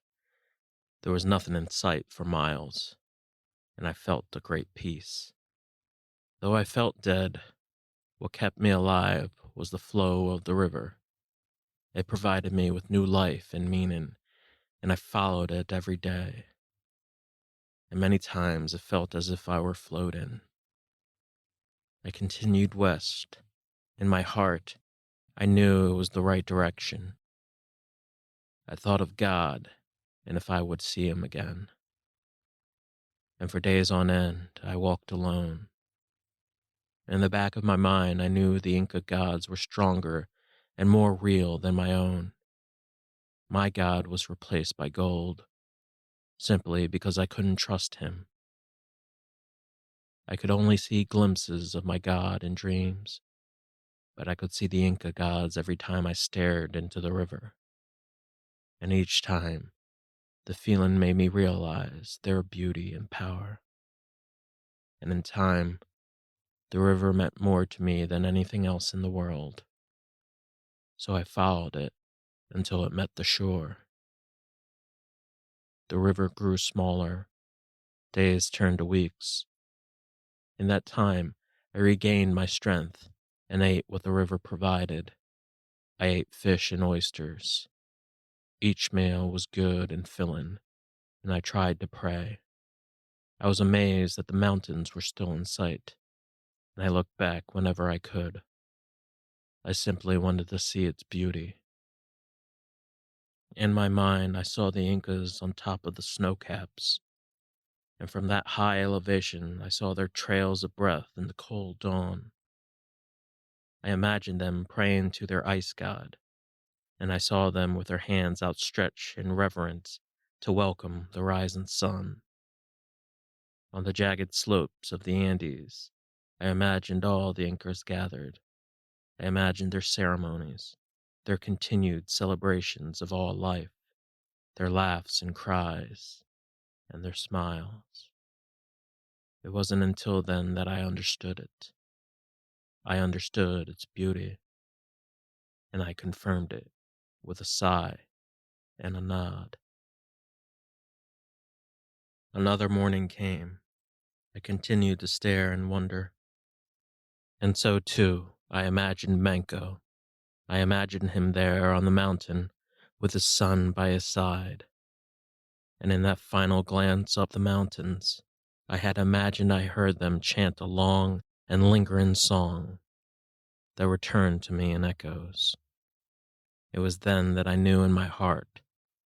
There was nothing in sight for miles, and I felt a great peace. Though I felt dead, what kept me alive was the flow of the river. It provided me with new life and meaning, and I followed it every day. And many times it felt as if I were floating. I continued west. In my heart, I knew it was the right direction. I thought of God and if I would see him again. And for days on end, I walked alone. In the back of my mind, I knew the Inca gods were stronger and more real than my own. My God was replaced by gold, simply because I couldn't trust him. I could only see glimpses of my God in dreams, but I could see the Inca gods every time I stared into the river. And each time, the feeling made me realize their beauty and power. And in time, the river meant more to me than anything else in the world. So I followed it until it met the shore. The river grew smaller. Days turned to weeks. In that time, I regained my strength and ate what the river provided. I ate fish and oysters. Each meal was good and filling, and I tried to pray. I was amazed that the mountains were still in sight, and I looked back whenever I could. I simply wanted to see its beauty. In my mind, I saw the Incas on top of the snow caps, and from that high elevation, I saw their trails of breath in the cold dawn. I imagined them praying to their ice god, and I saw them with their hands outstretched in reverence to welcome the rising sun. On the jagged slopes of the Andes, I imagined all the Incas gathered. I imagined their ceremonies, their continued celebrations of all life, their laughs and cries, and their smiles. It wasn't until then that I understood it. I understood its beauty, and I confirmed it with a sigh and a nod. Another morning came. I continued to stare and wonder. And so, too, I imagined Manco. I imagined him there on the mountain with his son by his side. And in that final glance up the mountains, I had imagined I heard them chant a long and lingering song that returned to me in echoes. It was then that I knew in my heart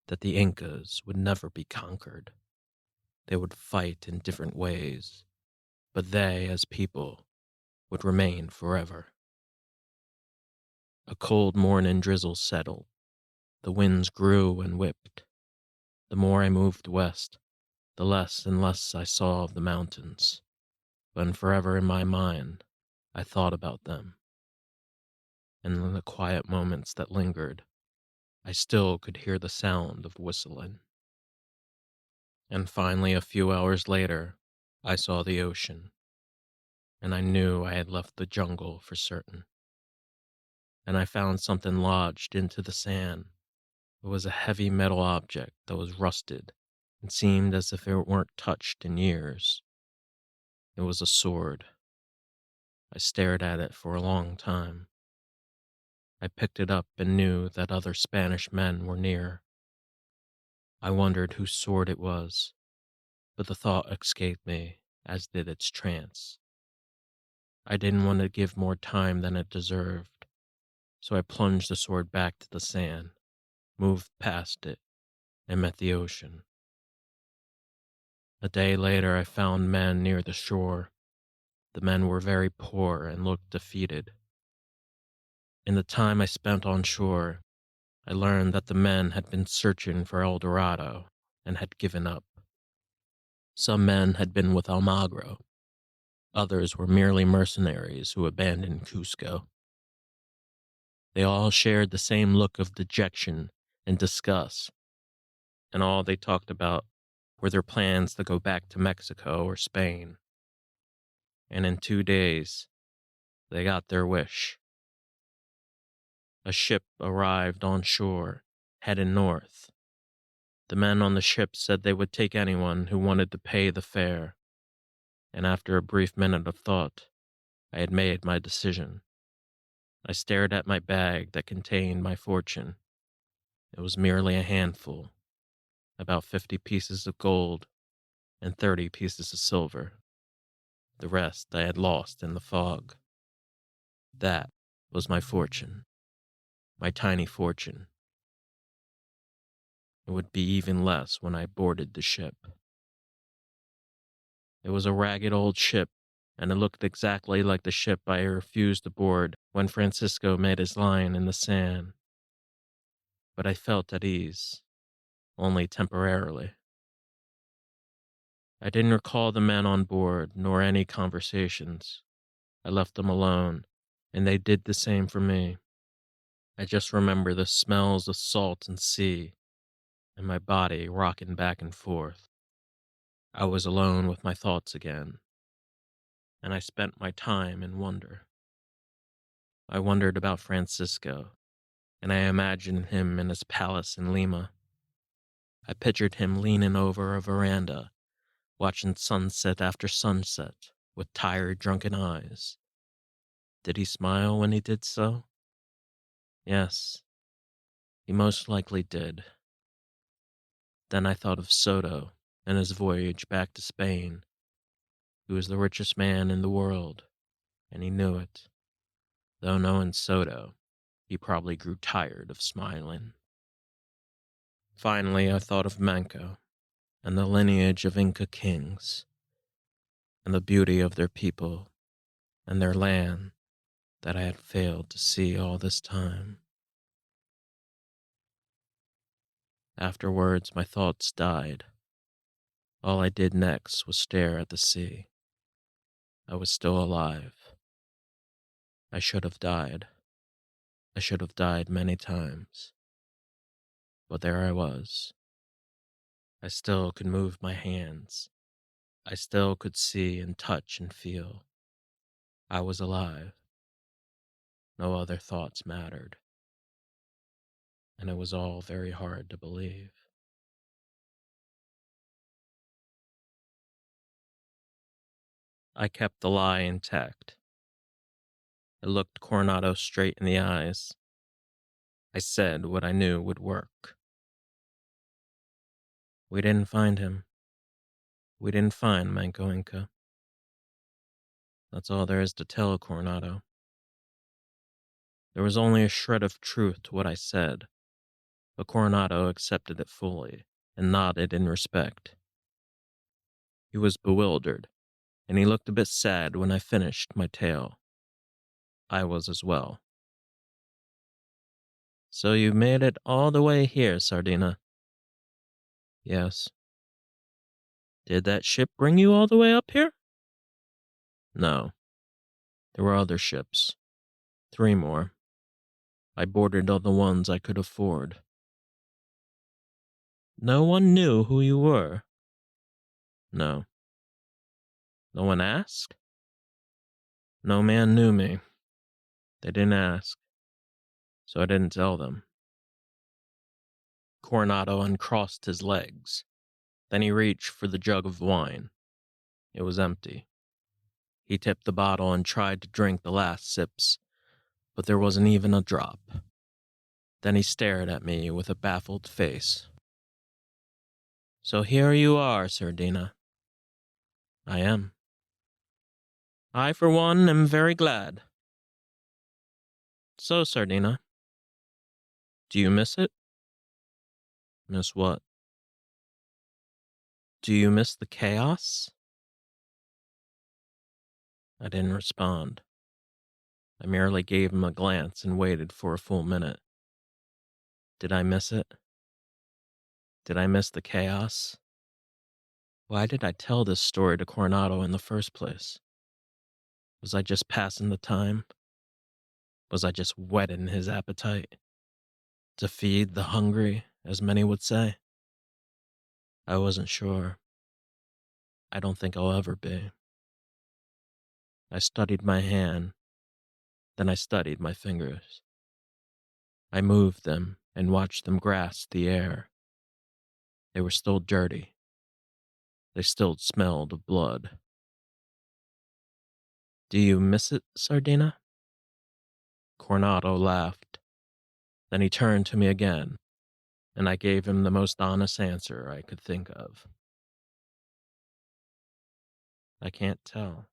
that the Incas would never be conquered. They would fight in different ways, but they, as people, would remain forever. A cold morning drizzle settled. The winds grew and whipped. The more I moved west, the less and less I saw of the mountains. But forever in my mind, I thought about them. And in the quiet moments that lingered, I still could hear the sound of whistling. And finally, a few hours later, I saw the ocean, and I knew I had left the jungle for certain. And I found something lodged into the sand. It was a heavy metal object that was rusted and seemed as if it weren't touched in years. It was a sword. I stared at it for a long time. I picked it up and knew that other Spanish men were near. I wondered whose sword it was, but the thought escaped me, as did its trance. I didn't want to give more time than it deserved, so I plunged the sword back to the sand, moved past it, and met the ocean. A day later, I found men near the shore. The men were very poor and looked defeated. In the time I spent on shore, I learned that the men had been searching for El Dorado and had given up. Some men had been with Almagro. Others were merely mercenaries who abandoned Cusco. They all shared the same look of dejection and disgust, and all they talked about were their plans to go back to Mexico or Spain. And in 2 days, they got their wish. A ship arrived on shore, heading north. The men on the ship said they would take anyone who wanted to pay the fare, and after a brief minute of thought, I had made my decision. I stared at my bag that contained my fortune. It was merely a handful, about 50 pieces of gold and 30 pieces of silver. The rest I had lost in the fog. That was my fortune, my tiny fortune. It would be even less when I boarded the ship. It was a ragged old ship, and it looked exactly like the ship I refused to board when Francisco made his line in the sand. But I felt at ease, only temporarily. I didn't recall the men on board, nor any conversations. I left them alone, and they did the same for me. I just remember the smells of salt and sea, and my body rocking back and forth. I was alone with my thoughts again, and I spent my time in wonder. I wondered about Francisco, and I imagined him in his palace in Lima. I pictured him leaning over a veranda, watching sunset after sunset with tired, drunken eyes. Did he smile when he did so? Yes, he most likely did. Then I thought of Soto and his voyage back to Spain. He was the richest man in the world, and he knew it. Though knowing Soto, he probably grew tired of smiling. Finally, I thought of Manco and the lineage of Inca kings and the beauty of their people and their land that I had failed to see all this time. Afterwards, my thoughts died. All I did next was stare at the sea. I was still alive. I should have died. I should have died many times. But there I was. I still could move my hands. I still could see and touch and feel. I was alive. No other thoughts mattered. And it was all very hard to believe. I kept the lie intact. I looked Coronado straight in the eyes. I said what I knew would work. We didn't find him. We didn't find Manco Inca. That's all there is to tell, Coronado. There was only a shred of truth to what I said, but Coronado accepted it fully and nodded in respect. He was bewildered, and he looked a bit sad when I finished my tale. I was as well. So you made it all the way here, Sardina? Yes. Did that ship bring you all the way up here? No. There were other ships. 3 more. I boarded all the ones I could afford. No one knew who you were? No. No one asked? No man knew me. They didn't ask, so I didn't tell them. Coronado uncrossed his legs. Then he reached for the jug of wine. It was empty. He tipped the bottle and tried to drink the last sips, but there wasn't even a drop. Then he stared at me with a baffled face. So here you are, Sardina. I am. I, for one, am very glad. So, Sardina, do you miss it? Miss what? Do you miss the chaos? I didn't respond. I merely gave him a glance and waited for a full minute. Did I miss it? Did I miss the chaos? Why did I tell this story to Coronado in the first place? Was I just passing the time? Was I just whetting his appetite? To feed the hungry, as many would say? I wasn't sure. I don't think I'll ever be. I studied my hand, then I studied my fingers. I moved them and watched them grasp the air. They were still dirty. They still smelled of blood. Do you miss it, Sardina? Coronado laughed. Then he turned to me again, and I gave him the most honest answer I could think of. I can't tell.